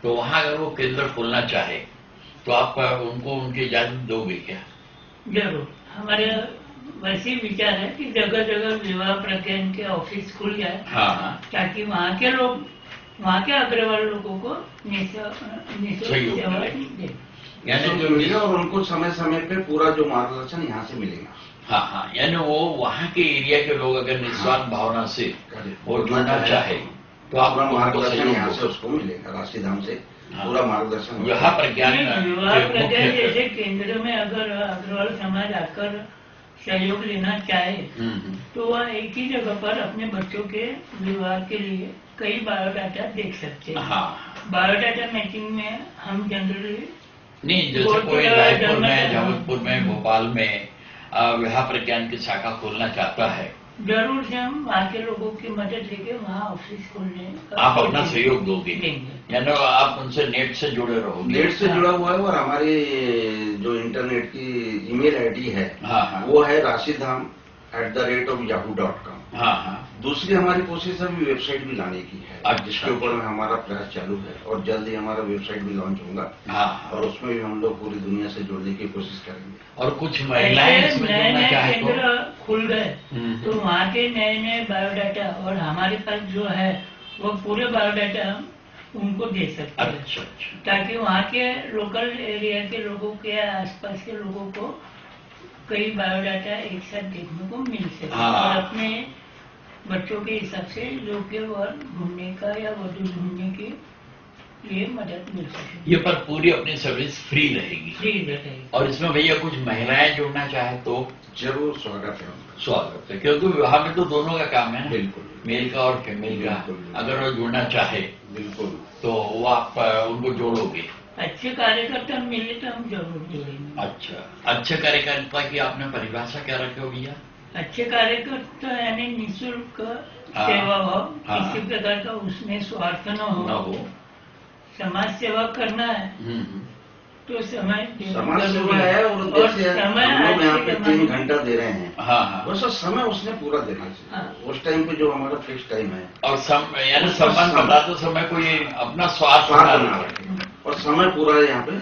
तो वहां अगर वो केंद्र खोलना चाहे तो आप उनको उनकी इजाजत दोगे क्या? जरूर, हमारे वैसे विचार है कि जगह जगह विवाह प्रज्ञान के ऑफिस खुल जाए, ताकि वहाँ के लोग, वहाँ के अग्रवाल लोगों को निःशुल्क सेवा दें, यानी जो मिले, और उनको समय समय पे पूरा जो मार्गदर्शन यहाँ से मिलेगा। हाँ, यानी वो वहाँ के एरिया के लोग अगर निस्वार्थ भावना से वो जुड़ना चाहे तो आप मार्गदर्शन यहाँ से उसको मिलेगा, राशिधाम से पूरा मार्गदर्शन। विवाह प्रज्ञान जैसे केंद्र में अगर अग्रवाल समाज आकर सहयोग लेना चाहे, तो वह एक ही जगह पर अपने बच्चों के विवाह के लिए कई बायोडाटा देख सकते हैं। बायोडाटा मैचिंग में हम जनरली नहीं, जैसे कोई रायपुर में, जबलपुर में, भोपाल में विवाह प्रज्ञान की शाखा खोलना चाहता है, जरूर से हम वहाँ के लोगों की मदद लेके वहाँ ऑफिस खोलने, आप अपना सहयोग दोगे, यानी आप उनसे नेट से जुड़े रहोगे। नेट से जुड़ा हुआ है, और हमारी जो इंटरनेट की ईमेल आईडी है, वो है rashidham@yahoo.com। दूसरी हमारी कोशिश अभी वेबसाइट भी लाने की है, जिसके ऊपर हमारा प्रयास चालू है, और जल्द ही हमारा वेबसाइट भी लॉन्च होगा, और उसमें भी हम लोग पूरी दुनिया से जुड़ने की कोशिश करेंगे। और कुछ महिलाएं नए केंद्र खुल गए, तो वहाँ के नए नए बायोडाटा, और हमारे पास जो है वो पूरे बायोडाटा उनको दे सकते हैं। अच्छा, ताकि वहाँ के लोकल एरिया के लोगों के, आसपास के लोगों को कई बायोडाटा एक साथ देखने को मिल सके, और अपने बच्चों के हिसाब से योग्य वर ढूंढने का या वधु ढूंढने के लिए मदद मिल सके। ये पर पूरी अपनी सर्विस फ्री रहेगी। फ्री रहेगी। और इसमें भैया कुछ महिलाएं जुड़ना चाहे तो जरूर स्वागत है। स्वागत है, क्योंकि विवाह में तो दोनों का काम है ना, बिल्कुल, मेल का और फीमेल का। अगर वो जुड़ना चाहे बिल्कुल, तो वो आप उनको जोड़ोगे। अच्छे कार्यकर्ता मिले तो हम जरूर जोड़ेंगे। अच्छा, अच्छे कार्यकर्ता की आपने परिभाषा क्या रखे हो भैया? अच्छे कार्यकर्ता यानी निःशुल्क सेवा हो, किसी प्रकार का उसमें स्वार्थ न हो, समाज सेवा करना है तो समय समाज सेवा है, और जैसे हम लोग यहाँ पे 3 घंटा दे रहे हैं, वैसा समय उसने पूरा देना चाहिए। उस टाइम पे जो हमारा फिक्स टाइम है, और यानी सम्मान बताते समय कोई अपना स्वार्थ ना रखे, और समय पूरा यहाँ पे।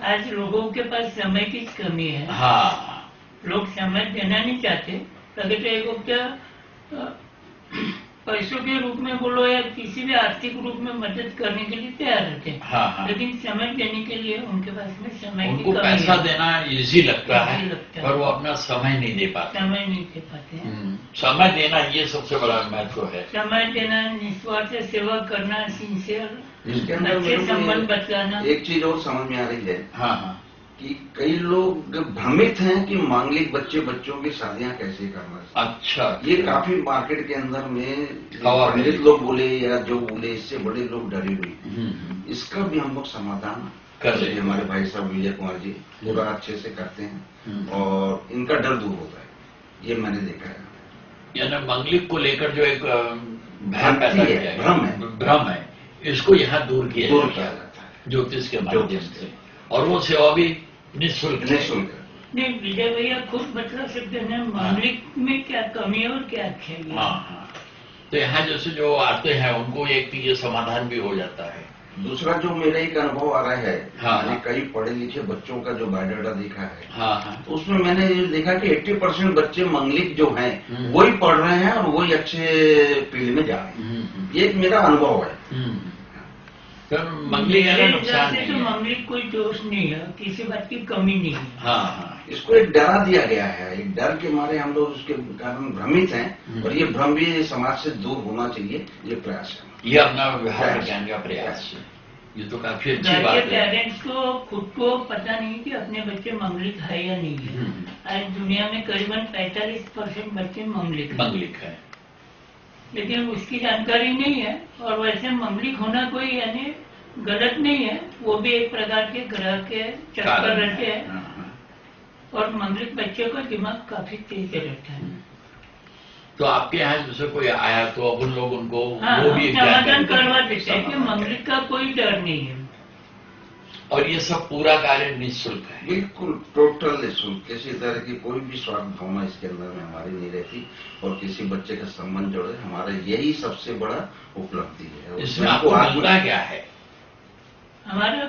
आज लोगों के पास समय की कमी है। लोग समय देना नहीं चाहते, अगर तो एक क्या पैसों के रूप में बोलो या किसी भी आर्थिक रूप में मदद करने के लिए तैयार रहते हैं, लेकिन समय देने के लिए उनके पास में समय उनको पैसा देना इजी लगता है, पर वो अपना समय नहीं दे पाते। समय देना ये सबसे बड़ा महत्व है। समय देना, निस्वार्थ सेवा करना, सिंसियर, इसके अंदर संबंध बचाना। एक चीज और समझ में आ रही है कि कई लोग भ्रमित हैं कि मांगलिक बच्चों की शादियां कैसे करना। अच्छा, ये काफी मार्केट के अंदर में पंडित लोग बोले या जो बोले, इससे बड़े लोग डरे हुए। इसका भी हम लोग समाधान कर रहे हैं। हमारे भाई साहब विजय कुमार जी पूरा अच्छे से करते हैं, और इनका डर दूर होता है, ये मैंने देखा है। यानी मांगलिक को लेकर जो एक भ्रम है, इसको यहाँ दूर किया जाता है ज्योतिष के माध्यम से, और वो सेवा भी निःशुल्क। नहीं, विजय भैया खुद बता सकते हैं मांगलिक में क्या कमी है और क्या अच्छा है। तो यहाँ जैसे जो आते हैं उनको एक ये समाधान भी हो जाता है। दूसरा जो मेरा एक अनुभव आ रहा है, मैंने कई पढ़े लिखे बच्चों का जो बायोडाटा देखा है, तो उसमें मैंने ये देखा कि 80% बच्चे मांगलिक जो हैं वही पढ़ रहे हैं और वही अच्छे फील्ड में जा रहे हैं। ये एक मेरा अनुभव है। मंगली नुकसान नहीं है, मंगली कोई दोष नहीं है, किसी बात की कमी नहीं है। इसको एक डरा दिया गया है, एक डर के मारे हम लोग उसके कारण भ्रमित हैं, और ये भ्रम भी समाज से दूर होना चाहिए, ये प्रयास है। ये अपना व्यवहार विज्ञान का प्रयास है, ये तो काफी अच्छी बात है। पेरेंट्स को खुद को पता नहीं कि अपने बच्चे मंगलिक है या नहीं है। आज दुनिया में करीबन 45% बच्चे मंगलिक है, लेकिन उसकी जानकारी नहीं है। और वैसे मंगलिक होना कोई यानी गलत नहीं है, वो भी एक प्रकार के ग्रह के चक्कर रहते हैं, और मंगलिक बच्चे का दिमाग काफी तेज रहता है। तो आपके यहाँ जैसे कोई आया तो अपन लोग उनको वो भी समाधान करवा देते हैं कि मंगलिक का कोई डर नहीं है, और ये सब पूरा कार्य निःशुल्क है, बिल्कुल टोटल निःशुल्क। किसी तरह की कोई भी स्वार्थ भावना इसके अंदर में हमारी नहीं रहती, और किसी बच्चे का संबंध जोड़े, हमारा यही सबसे बड़ा उपलब्धि है। इसमें आपको मिलता क्या है? हमारा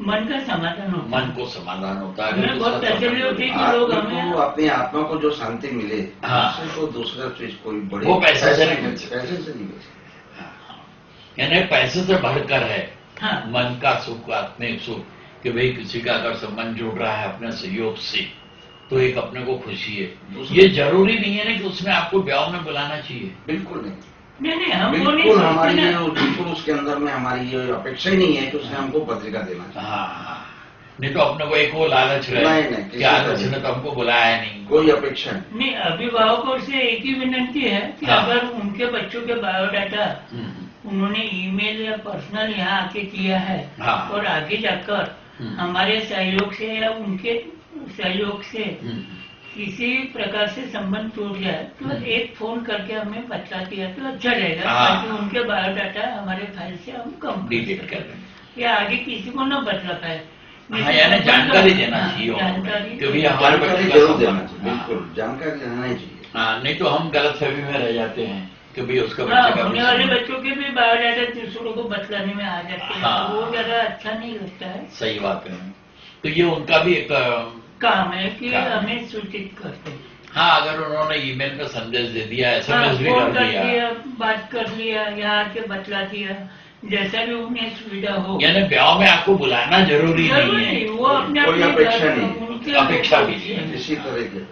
मन का समाधान होता है, मन को समाधान होता है। हमें बहुत तसल्ली होती है कि लोग हमें अपनी आत्मा को जो शांति मिले, हाँ, उससे तो दूसरा चीज कोई बड़ी वो पैसे से नहीं मिल सकती, पैसे से नहीं मिल सकती। यानी पैसे से बढ़कर है हाँ, मन का सुख, आत्मिक सुख, कि भाई किसी का अगर संबंध जुड़ रहा है अपने सहयोग से तो एक अपने को खुशी है। ये जरूरी नहीं है ना कि उसमें आपको ब्याह में बुलाना चाहिए, बिल्कुल नहीं, नहीं हम बिल्कुल हमारी ये बिल्कुल उसके अंदर में हमारी ये अपेक्षा ही नहीं है कि उसने हमको पत्रिका देना चाहिए। हाँ, नहीं तो अपने को एक वो लालच रहे नहीं, कि आदर्श ने तो हमको बुलाया नहीं, कोई अपेक्षा नहीं। अभिभावकों से एक ही विनंती है कि हाँ, अगर उनके बच्चों के बायोडाटा उन्होंने ईमेल या पर्सनल यहाँ आके किया है, हाँ, और आगे जाकर हमारे सहयोग से या उनके सहयोग से किसी प्रकार से संबंध टूट जाए तो एक फोन करके हमें बता दिया तो अच्छा रहेगा, ताकि उनके बायोडाटा हमारे फाइल से हम डिलीट कर दें, या आगे किसी को न बतला पाए। हाँ, यानी जानकारी देना चाहिए, जानकारी क्योंकि हमारे जानकारी बच्चे जरूर का देना संबंध, चाहिए, बिल्कुल जानकारी देना ही चाहिए। हाँ, नहीं तो हम गलत फहमी में रह जाते हैं कि भाई उसका हाँ, बच्चे का होने वाले बच्चों के भी बायोडाटा दूसरों को बतलाने में आ जाते हैं, हाँ, तो वो ज्यादा अच्छा नहीं लगता है। सही बात है। तो ये उनका भी एक काम है कि हमें सूचित करते हैं। हाँ, अगर उन्होंने ईमेल में संदेश दे दिया, SMS भी फोन कर दिया, बात कर लिया, यहाँ आके बतला दिया, जैसा भी उन्हें सुविधा हो। यानी ब्याह में आपको बुलाना जरूरी नहीं है, वो अपने कोई अपेक्षा नहीं, उनकी अपेक्षा भी नहीं है। किसी तरह की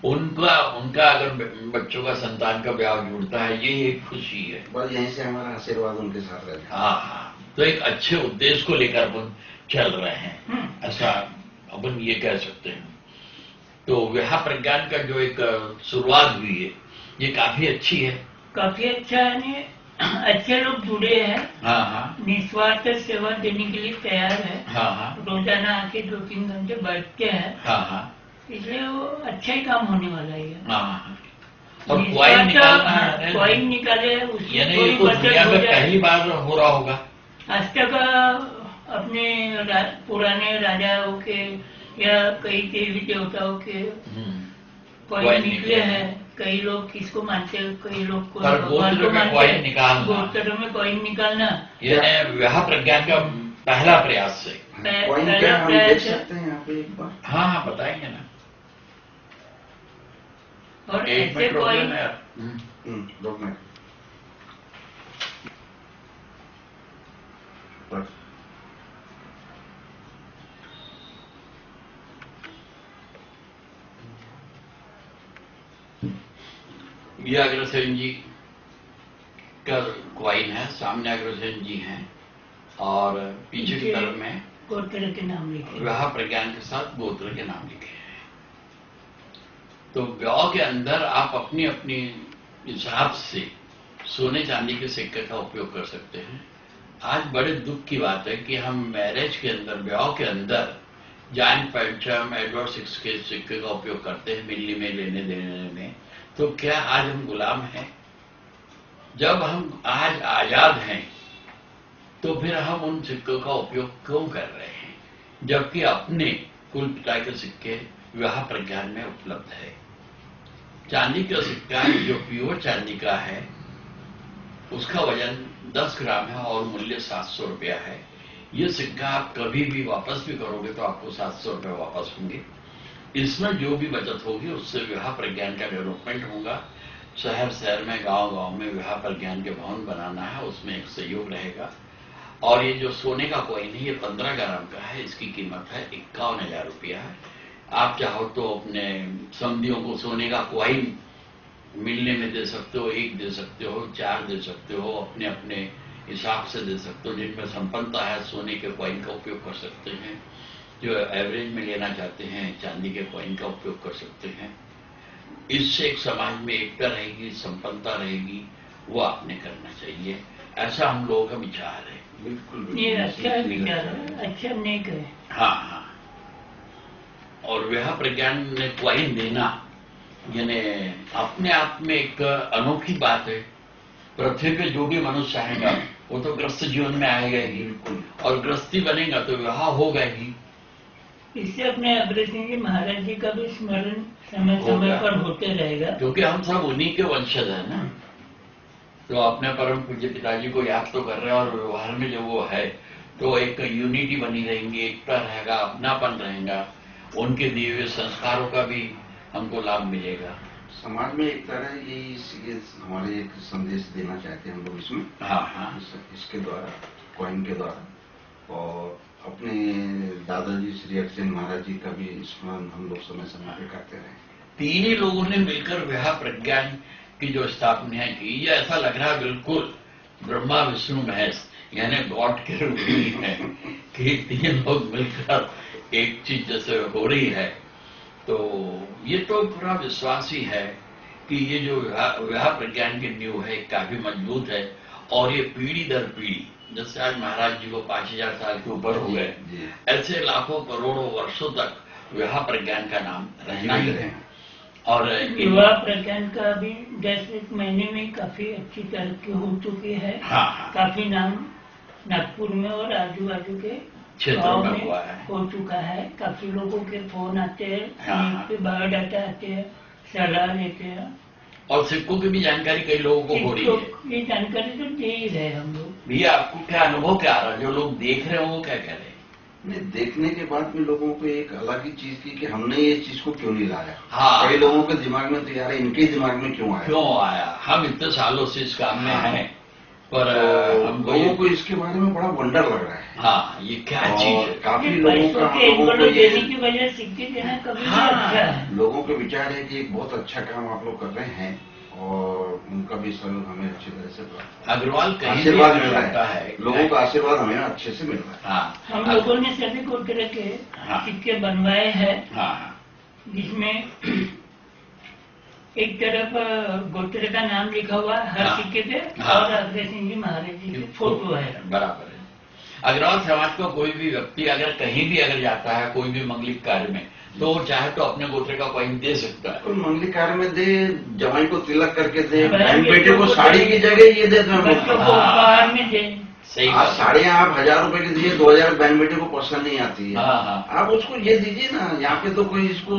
उनका अगर बच्चों का संतान का ब्याह जुड़ता है, ये एक खुशी है, बस यहीं से हमारा आशीर्वाद उनके साथ रहता है। हाँ, तो एक अच्छे उद्देश्य को लेकर अपन चल रहे हैं, ऐसा अपन ये कह सकते हैं। तो विवाह प्रज्ञान का जो एक शुरुआत हुई है, ये काफी अच्छी है, काफी अच्छा है, अच्छे लोग जुड़े हैं। हाँ, निस्वार्थ सेवा देने के लिए तैयार है। हाँ, रोजाना आके 2-3 घंटे बैठते हैं, हाँ, इसलिए वो अच्छा ही काम होने वाला है। हाँ, और क्वाइन निकालना है, क्वाइन निकाले, यानी ये तो दुनिया में पहली बार हो रहा होगा। आज तक अपने पुराने राजाओं के या कई देवी देवताओं के क्वाइन निकले हैं। कई लोग किसको मानते हैं, कई लोग को भगवान को मानते हैं। गोत्र में क्वाइन निकालना ये विवाह प्रज्ञान का पहला प्रयास है। क्वाइन क्या हम देख सकते हैं यहाँ पे एक बार? हाँ, बताएंगे ना। और एक ऐसे मिनट क्वाइन रोकना ये अग्रसेन जी का क्वाइन है, सामने अग्रसेन जी हैं, और पीछे की तरफ में गोत्र के नाम लिखे, विवाह प्रज्ञान के साथ गोत्र के नाम लिखे हैं। तो ब्याह के अंदर आप अपनी अपनी हिसाब से सोने चांदी के सिक्के का उपयोग कर सकते हैं। आज बड़े दुख की बात है कि हम मैरिज के अंदर, ब्याह के अंदर जान पहचान एडवर्स के सिक्के का उपयोग करते हैं मिलने में, लेने देने में। तो क्या आज हम गुलाम हैं? जब हम आज आजाद हैं तो फिर हम उन सिक्कों का उपयोग क्यों कर रहे हैं, जबकि अपने कुल पिता के सिक्के विवाह प्रज्ञान में उपलब्ध है। चांदी का सिक्का जो प्योर चांदी का है, उसका वजन 10 ग्राम है और मूल्य 700 रुपया है। ये सिक्का आप कभी भी वापस भी करोगे तो आपको 700 रुपये वापस होंगे। इसमें जो भी बचत होगी उससे विवाह प्रज्ञान का डेवलपमेंट होगा। शहर शहर में, गांव गांव में विवाह प्रज्ञान के भवन बनाना है, उसमें एक सहयोग रहेगा। और ये जो सोने का कॉइन है, ये 15 ग्राम का है, इसकी कीमत है 51,000 रुपया है। आप चाहो तो अपने समधियों को सोने का कॉइन मिलने में दे सकते हो, 1 दे सकते हो, 4 दे सकते हो, अपने अपने हिसाब से दे सकते हो। जिनमें संपन्नता है सोने के कॉइन का उपयोग कर सकते हैं, जो एवरेज में लेना चाहते हैं चांदी के कॉइन का उपयोग कर सकते हैं। इससे एक समाज में एकता रहेगी, संपन्नता रहेगी, वो आपने करना चाहिए, ऐसा हम लोगों का विचार है। बिल्कुल ये अच्छा विचार है, अच्छा नहीं कहे। हाँ हाँ। और विवाह प्रज्ञान ने कॉइन देना यानी अपने आप में एक अनोखी बात है। पृथ्वी पे जो भी मनुष्य आएगा वो तो ग्रस्त जीवन में आएगा ही, और ग्रस्ती बनेगा तो विवाह होगा ही। इससे अपने अग्रज सिंह जी महाराज जी का भी स्मरण समय समय पर होते रहेगा, क्योंकि हम सब उन्हीं के वंशज हैं ना। तो अपने परम पूज्य पिताजी को याद तो कर रहे हैं, और व्यवहार में जब वो है तो एक यूनिटी बनी रहेंगी, एकता रहेगा, अपनापन रहेगा, उनके दिए हुए संस्कारों का भी हमको लाभ मिलेगा। समाज में एक तरह ये हमारे एक संदेश देना चाहते हैं हम लोग इसमें। हाँ हाँ। इसके द्वारा, कॉइन के द्वारा, और अपने दादाजी श्री अक्षय महाराज जी का भी स्मरण हम लोग समय समय पे करते रहे। 3 ही लोगों ने मिलकर विवाह प्रज्ञान की जो स्थापना की, ये ऐसा लग रहा है बिल्कुल ब्रह्मा विष्णु महेश यानी गॉड के रूप में है कि 3 लोग मिलकर एक चीज जैसे हो रही है। तो ये तो पूरा विश्वास ही है कि ये जो विवाह प्रज्ञान की नींव है काफी मजबूत है, और ये पीढ़ी दर पीढ़ी, जैसे आज महाराज जी को 5000 साल के ऊपर हो गए, ऐसे लाखों करोड़ों वर्षों तक विवाह प्रज्ञान का नाम रहना ही है। और विवाह प्रज्ञान का भी 10 महीने में काफी अच्छी तरक्की हो चुकी है। हाँ हाँ। काफी नाम नागपुर में और आजू बाजू के क्षेत्रों में हुआ है, हो चुका है। काफी लोगों के फोन आते हैं, हाँ। बायोडाटा आते हैं, सलाह लेते हैं, और सिक्कों की भी जानकारी कई लोगों को हो रही है। ये जानकारी तो दे ही रहे हम लोग। भैया आपको क्या अनुभव क्या आ रहा है, जो लोग देख रहे हो वो क्या कह रहे हैं? नहीं, देखने के बाद में लोगों को एक अलग ही चीज थी कि हमने ये चीज को क्यों नहीं लाया। हाँ। कई लोगों के दिमाग में तो यार इनके दिमाग में क्यों आया, हम इतने सालों से इस काम में हैं, पर हम लोगों को इसके बारे में बड़ा वंडर लग रहा है। हाँ, ये क्या चीज है। काफी लोगों का देने की वजह सिक्के देना कभी अच्छा है। लोगों का विचार है कि एक बहुत अच्छा काम आप लोग कर रहे हैं, और उनका भी सहयोग हमें अच्छी तरह से प्राप्त। अग्रवाल आशीर्वाद मिल रहा है, लोगों का आशीर्वाद हमें अच्छे से मिल रहा है। हाँ, हम लोगों ने सभी गोत्र के सिक्के बनवाए हैं, जिसमें एक तरफ गोत्र का नाम लिखा हुआ है हर सिक्के पे, और अग्रज सिंह जी महाराज जी की फोटो है। बराबर है। अग्रवाल समाज का कोई भी व्यक्ति अगर कहीं भी अगर जाता है कोई भी मंगलिक कार्य में, तो वो चाहे तो अपने गोत्र का कॉइन दे सकता है। कोई मंगलिक कार्य में दे, जवाई को तिलक करके दे, बहन बेटे को साड़ी की जगह ये दे दो, उपहार में दे। सही आप साड़ियाँ आप 1000 रुपए की दीजिए, 2000 बहन बेटे को पसंद नहीं आती है। आप उसको ये दीजिए ना। यहाँ पे तो कोई इसको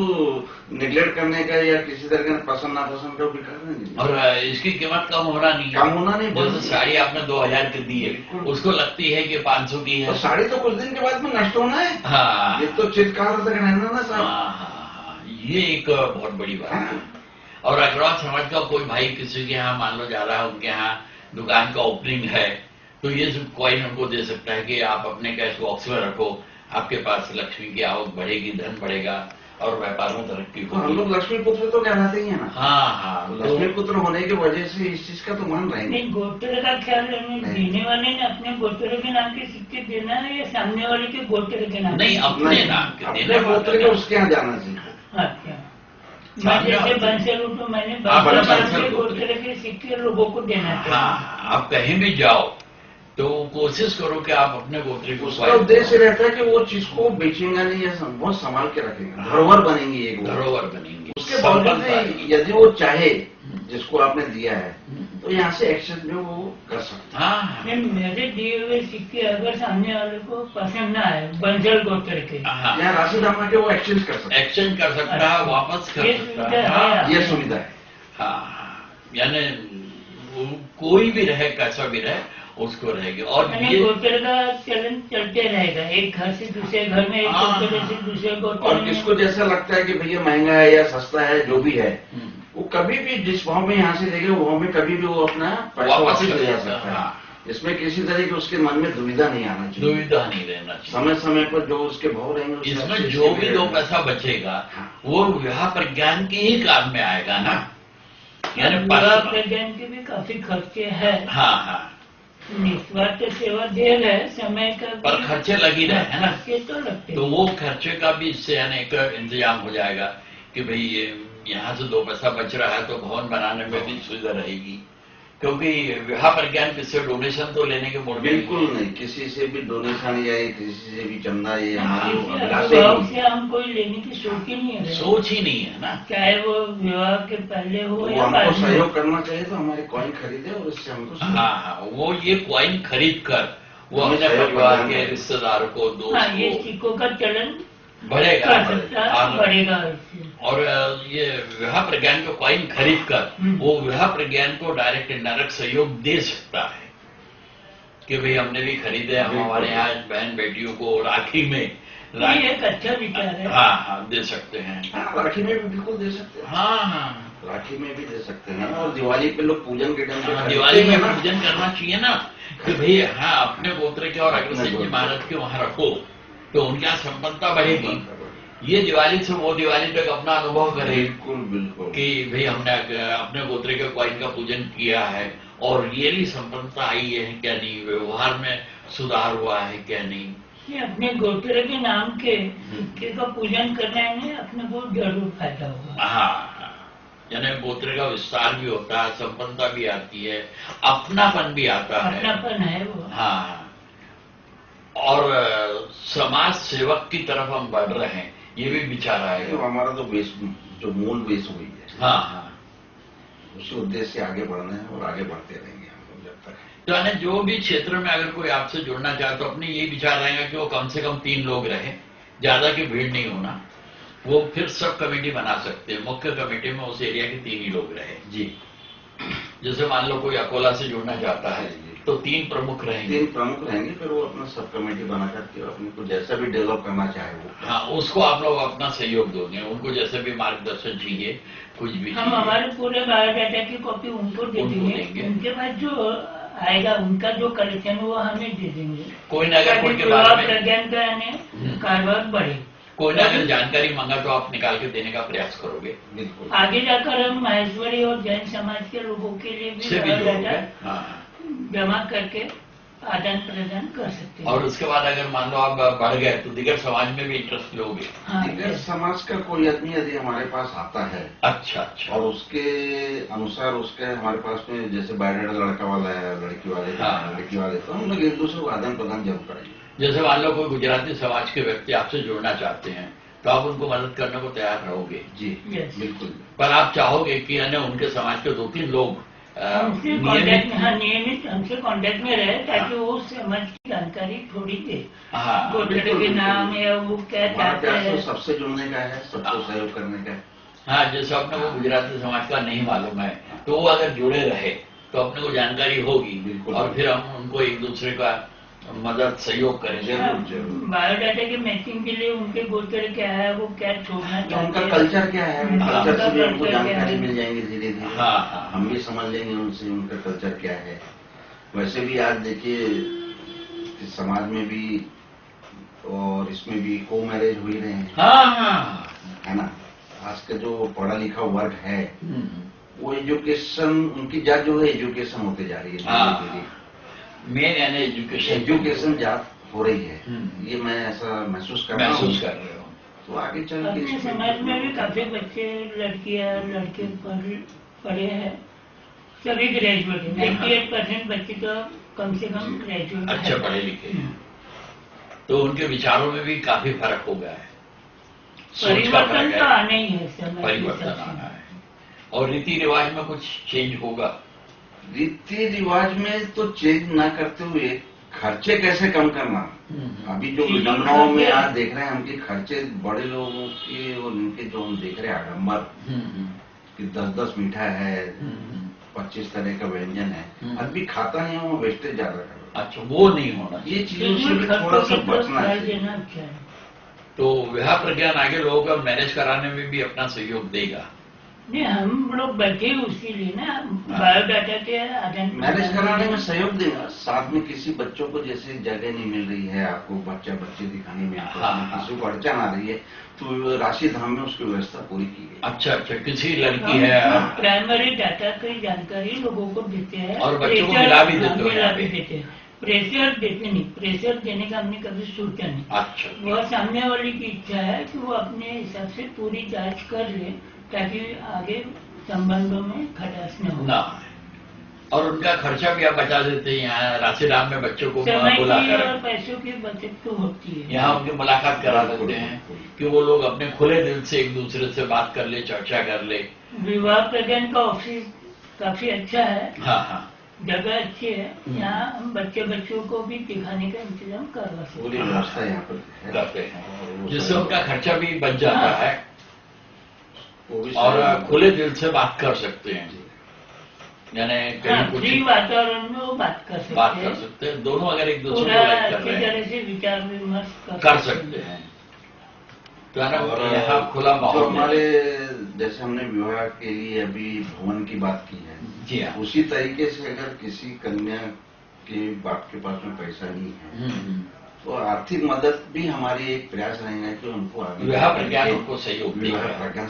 निगलेक्ट करने का या किसी तरह का पसंद नापसंद का भी कर नहीं। और इसकी कीमत कम होना नहीं, जैसे साड़ी आपने 2000 की दी है, उसको लगती है कि 500 की है। तो साड़ी तो कुछ दिन के बाद में नष्ट होना है। हाँ, ये तो चिरकाल तक रहना ना साहब। हाँ, ये एक बहुत बड़ी बात है। और अग्रवाल समाज का कोई भाई किसी के यहाँ मान लो जा रहा है, उनके यहाँ दुकान का ओपनिंग है, तो ये कॉइन हमको दे सकता है कि आप अपने कैश बॉक्स में रखो, आपके पास लक्ष्मी की आवक बढ़ेगी, धन बढ़ेगा, और व्यापार में तरक्की होगी। हम लोग लक्ष्मी पुत्र तो कहलाते ही है ना। हाँ हाँ, लक्ष्मी पुत्र होने की वजह से इस चीज का तो मान रहेंगे। गोत्र का ख्याल देने वाले ने अपने गोत्र के नाम के सिक्के देना है या सामने वाले के गोत्र के नाम? नहीं, अपने नाम के, अपने गोत्र के उसके यहाँ जाना चाहिए। अच्छा, मैं जैसे बंसल हूँ तो मैंने गोत्र के सिक्के लोगों को देना चाहिए। हाँ, आप कहीं भी जाओ तो कोशिश करो कि आप अपने गोत्र को। उसका उद्देश्य रहता है कि वो चीज को बेचेंगे नहीं, या बहुत संभाल के रखेंगे, धरोहर बनेंगी, एक धरोहर बनेंगी। उसके बावजूद यदि वो चाहे जिसको आपने दिया है तो यहाँ से एक्सचेंज में वो कर सकता है। मेरे दिए हुए सिक्के अगर सामने वाले को पसंद ना आए, बंजल गोत्र के, यहाँ राशि दामा के वो एक्सचेंज कर सकता है, वापस कर सकता है, ये सुविधा है। हाँ, यानी कोई भी रहे, कैसा भी रहे, उसको रहेगी। और ये गोत्र का चलन चलते रहेगा, एक घर से दूसरे घर में, एक गोत्र से दूसरे गोत्र। और किसको जैसा लगता है कि भैया महंगा है या सस्ता है, जो भी है, वो कभी भी जिस भाव में यहाँ से लेंगे वो भाव में कभी भी वो अपना पैसा वापस ले जा सकता है। इसमें किसी तरह की उसके मन में दुविधा नहीं आना चाहिए, दुविधा नहीं रहना चाहिए। समय समय पर जो उसके भाव रहेंगे इसमें जो भी 2 पैसा बचेगा वो विवाह प्रज्ञान के ही काम में आएगा ना। यानी विवाह प्रज्ञान के भी काफी खर्चे हैं। हाँ हाँ, निस्वार्थ सेवा दे रहे समय का पर खर्चे लगी रहे है ना, खर्चे तो लगते तो वो खर्चे का भी इससे यानी एक इंतजाम हो जाएगा कि भाई यहाँ से 2 पैसा बच रहा है तो भवन बनाने में भी सुविधा रहेगी। क्योंकि विवाह प्रज्ञान किससे डोनेशन तो लेने के मूड में बिल्कुल नहीं, किसी से भी डोनेशन या किसी से भी चंदा, ये हमारी भाव से हम कोई लेने की सोच ही नहीं है, सोच ही नहीं है ना। चाहे वो विवाह के पहले हो या हमको बाद में। सहयोग करना चाहिए तो हमारे कॉइन खरीदे और इससे हमको हाँ हाँ, वो ये कॉइन खरीद कर वो अपने परिवार के रिश्तेदारों को, दोस्त हाँ, ये को सिक्कों का चलन बढ़ेगा। बढ़ेगा इससे। और ये विवाह प्रज्ञान को कॉइन खरीद कर वो विवाह प्रज्ञान को डायरेक्ट इनडायरेक्ट सहयोग दे सकता है कि भाई हमने भी खरीदे, हम हमारे यहाँ बहन बेटियों को राखी में ये एक अच्छा विचार है। हाँ हाँ, दे सकते हैं। राखी में भी बिल्कुल दे सकते हैं। हाँ हाँ, राखी में भी दे सकते हैं। और दिवाली पे लोग पूजन के टाइम पे दिवाली में पूजन करना चाहिए ना कि भाई हाँ अपने गोत्र के और अग्रसेन जी महाराज के वहां रखो तो उनके यहाँ संपन्नता बढ़ेगी। ये दिवाली से वो दिवाली तक अपना अनुभव करे बिल्कुल बिल्कुल कि भाई हमने अपने गोत्र के कॉइन का पूजन किया है और रियली संपन्नता आई है क्या नहीं, व्यवहार में सुधार हुआ है क्या नहीं। ये अपने गोत्र के नाम के सिक्के का पूजन करने में अपने को जरूर फायदा होगा। हाँ, यानी गोत्र का विस्तार भी होता है, संपन्नता भी आती है, अपनापन भी आता है। अपनापन है वो। हाँ, और समाज सेवक की तरफ हम बढ़ रहे हैं, ये भी विचार आएगा। तो हमारा तो बेस, जो मूल बेस हुई है, हाँ हाँ, उसी उद्देश्य से आगे बढ़ना है और आगे बढ़ते रहेंगे हम लोग जब तक। तो यानी जो भी क्षेत्र में अगर कोई आपसे जुड़ना चाहे तो अपने यही विचार रहेगा कि वो कम से कम 3 लोग रहे, ज्यादा की भीड़ नहीं होना। वो फिर सब कमेटी बना सकते हैं, मुख्य कमेटी में उस एरिया के 3 ही लोग रहे जी। जैसे मान लो कोई अकोला से जुड़ना चाहता है तो 3 प्रमुख रहेंगे। 3 प्रमुख रहेंगे, फिर वो अपना सब कमेटी बना करके अपने को जैसा भी डेवलप करना चाहे वो। हाँ, उसको आप लोग अपना सहयोग दोगे, उनको जैसे भी मार्गदर्शन चाहिए, कुछ भी हम हमारे पूरे बायोडाटा की कॉपी उनको दे देंगे, उनके बाद जो आएगा उनका जो कलेक्शन वो हमें दे देंगे। कोई ना अगर उनके बारे में प्रज्ञान का कारोबार बढ़े, कोई ना अगर जानकारी मांगा तो आप निकाल के देने का प्रयास करोगे। बिल्कुल, आगे जाकर हम महेश्वरी और जैन समाज के लोगों के लिए भी बायोडाटा जमा करके आदान प्रदान कर सकते हैं। और उसके बाद अगर मान लो आप बढ़ गए तो दिगर समाज में भी इंटरेस्ट लोगे। हाँ, दिगर समाज का कोई आदमी यदि हमारे पास आता है, अच्छा अच्छा, और उसके अनुसार उसके हमारे पास में जैसे बायोडाटा लड़का वाला है, लड़की वाले, लड़की वाले, तो हम लोग एक दूसरे को आदान प्रदान जरूर करेंगे। जैसे मान लो कोई गुजराती समाज के व्यक्ति आपसे जुड़ना चाहते हैं तो आप उनको मदद करने को तैयार रहोगे जी, बिल्कुल। पर आप चाहोगे कि उनके समाज के 2-3 लोग नियमित हमसे कांटेक्ट में रहे ताकि वो समझ की जानकारी थोड़ी दे। हाँ, गोत्र के नाम या वो क्या चाहते हैं, सबसे जुड़ने का है, सबको सहयोग करने का है। हाँ, जैसे अपने को गुजराती समाज का नहीं मालूम है तो वो अगर जुड़े रहे तो अपने को जानकारी होगी। बिल्कुल, और फिर हम उनको एक दूसरे का मदद सहयोग करेंगे। जरूर जरूर। बायोडाटा के मैचिंग के लिए उनके गोत्र क्या है, वो क्या छोड़ना चाहते हैं, उनका कल्चर क्या है, कल्चर से भी हमको जानकारी मिल जाएंगी धीरे धीरे। हाँ हाँ, हम भी समझ लेंगे उनसे उनका कल्चर क्या है। वैसे भी आज देखिए समाज में भी और इसमें भी को मैरिज हो ही रहे हैं। हाँ हाँ, है ना। आज का जो पढ़ा लिखा वर्ग है वो एजुकेशन, उनकी जात जो है एजुकेशन होते जा रही है धीरे धीरे। मेन यानी एजुकेशन जात हो रही है, ये मैं ऐसा महसूस कर रहा हूँ। महसूस कर रहे हो तो आगे चल अपने के समाज में भी काफी बच्चे लड़कियां लड़के पढ़े हैं, सभी ग्रेजुएट है। 98% बच्चे तो कम से कम ग्रेजुएट अच्छा पढ़े लिखे हैं, तो उनके विचारों में भी काफी फर्क हो गया है। परिवर्तन तो आना ही है, परिवर्तन आना है। और रीति रिवाज में कुछ चेंज होगा। रीति रिवाज में तो चेंज ना करते हुए खर्चे कैसे कम करना। अभी जो विडम्बनाओं में आज देख रहे हैं हम कि खर्चे बड़े लोगों के और उनके जो हम देख रहे हैं आडम्बर कि 10-10 मिठाई है, 25 तरह का व्यंजन है, अभी खाता नहीं वो वेस्टेज ज्यादा कर रहा है। अच्छा, वो नहीं होना, ये चीजों से भी थोड़ा सा बचना चाहिए। तो विवाह प्रज्ञान आगे लोगों का मैनेज कराने में भी अपना सहयोग देगा। नहीं, हम लोग बैठे उसी लिए ना, बायोडाटा के आदान मैनेज कराने में सहयोग देना, साथ में किसी बच्चों को जैसे जगह नहीं मिल रही है, आपको बच्चे दिखाने में किसी को अड़चन आ रही है, तो राशि धाम में उसकी व्यवस्था पूरी की गई। अच्छा, किसी लड़की है, प्राइमरी डाटा की जानकारी लोगों को देते हैं और बच्चों को मिला भी देते हैं। प्रेशर देते नहीं, प्रेशर देने का हमने कभी सोचा नहीं। अच्छा, वह सामने वाले की इच्छा है कि वो अपने हिसाब से पूरी जांच कर ले, ताकि आगे संबंधों में खटास न हो। और उनका खर्चा भी आप बचा देते हैं। यहाँ राशिराम में बच्चों को समय की बुलाकर और पैसों की बचत तो होती है। यहाँ उनकी मुलाकात करा देते हैं कि वो लोग अपने खुले दिल से एक दूसरे से बात कर ले, चर्चा कर ले। विवाह प्रजन का ऑफिस काफी अच्छा है। हाँ, जगह अच्छी है। यहाँ हम बच्चों को भी दिखाने का इंतजाम करवा सकते हैं। पूरी व्यवस्था यहाँ पर करते हैं, जिससे उनका खर्चा भी बच जाता है और खुले दिल से बात कर सकते हैं। यानी कहीं कुछ फ्री वातावरण में वो बात कर सकते हैं। दोनों अगर एक दूसरे पूरा को लाइक कर अच्छी रहे तरह हैं, से विचार विमर्श कर सकते हैं। तो यहाँ खुला माहौल। हमारे जैसे हमने विवाह के लिए अभी भवन की बात की है, जी हाँ, उसी तरीके से अगर किसी कन्या के बाप के पास में पैसा नहीं है, तो आर्थिक मदद भी हमारी एक प्रयास रहेगा कि उनको आगे विवाह प्रज्ञान उनको सहयोग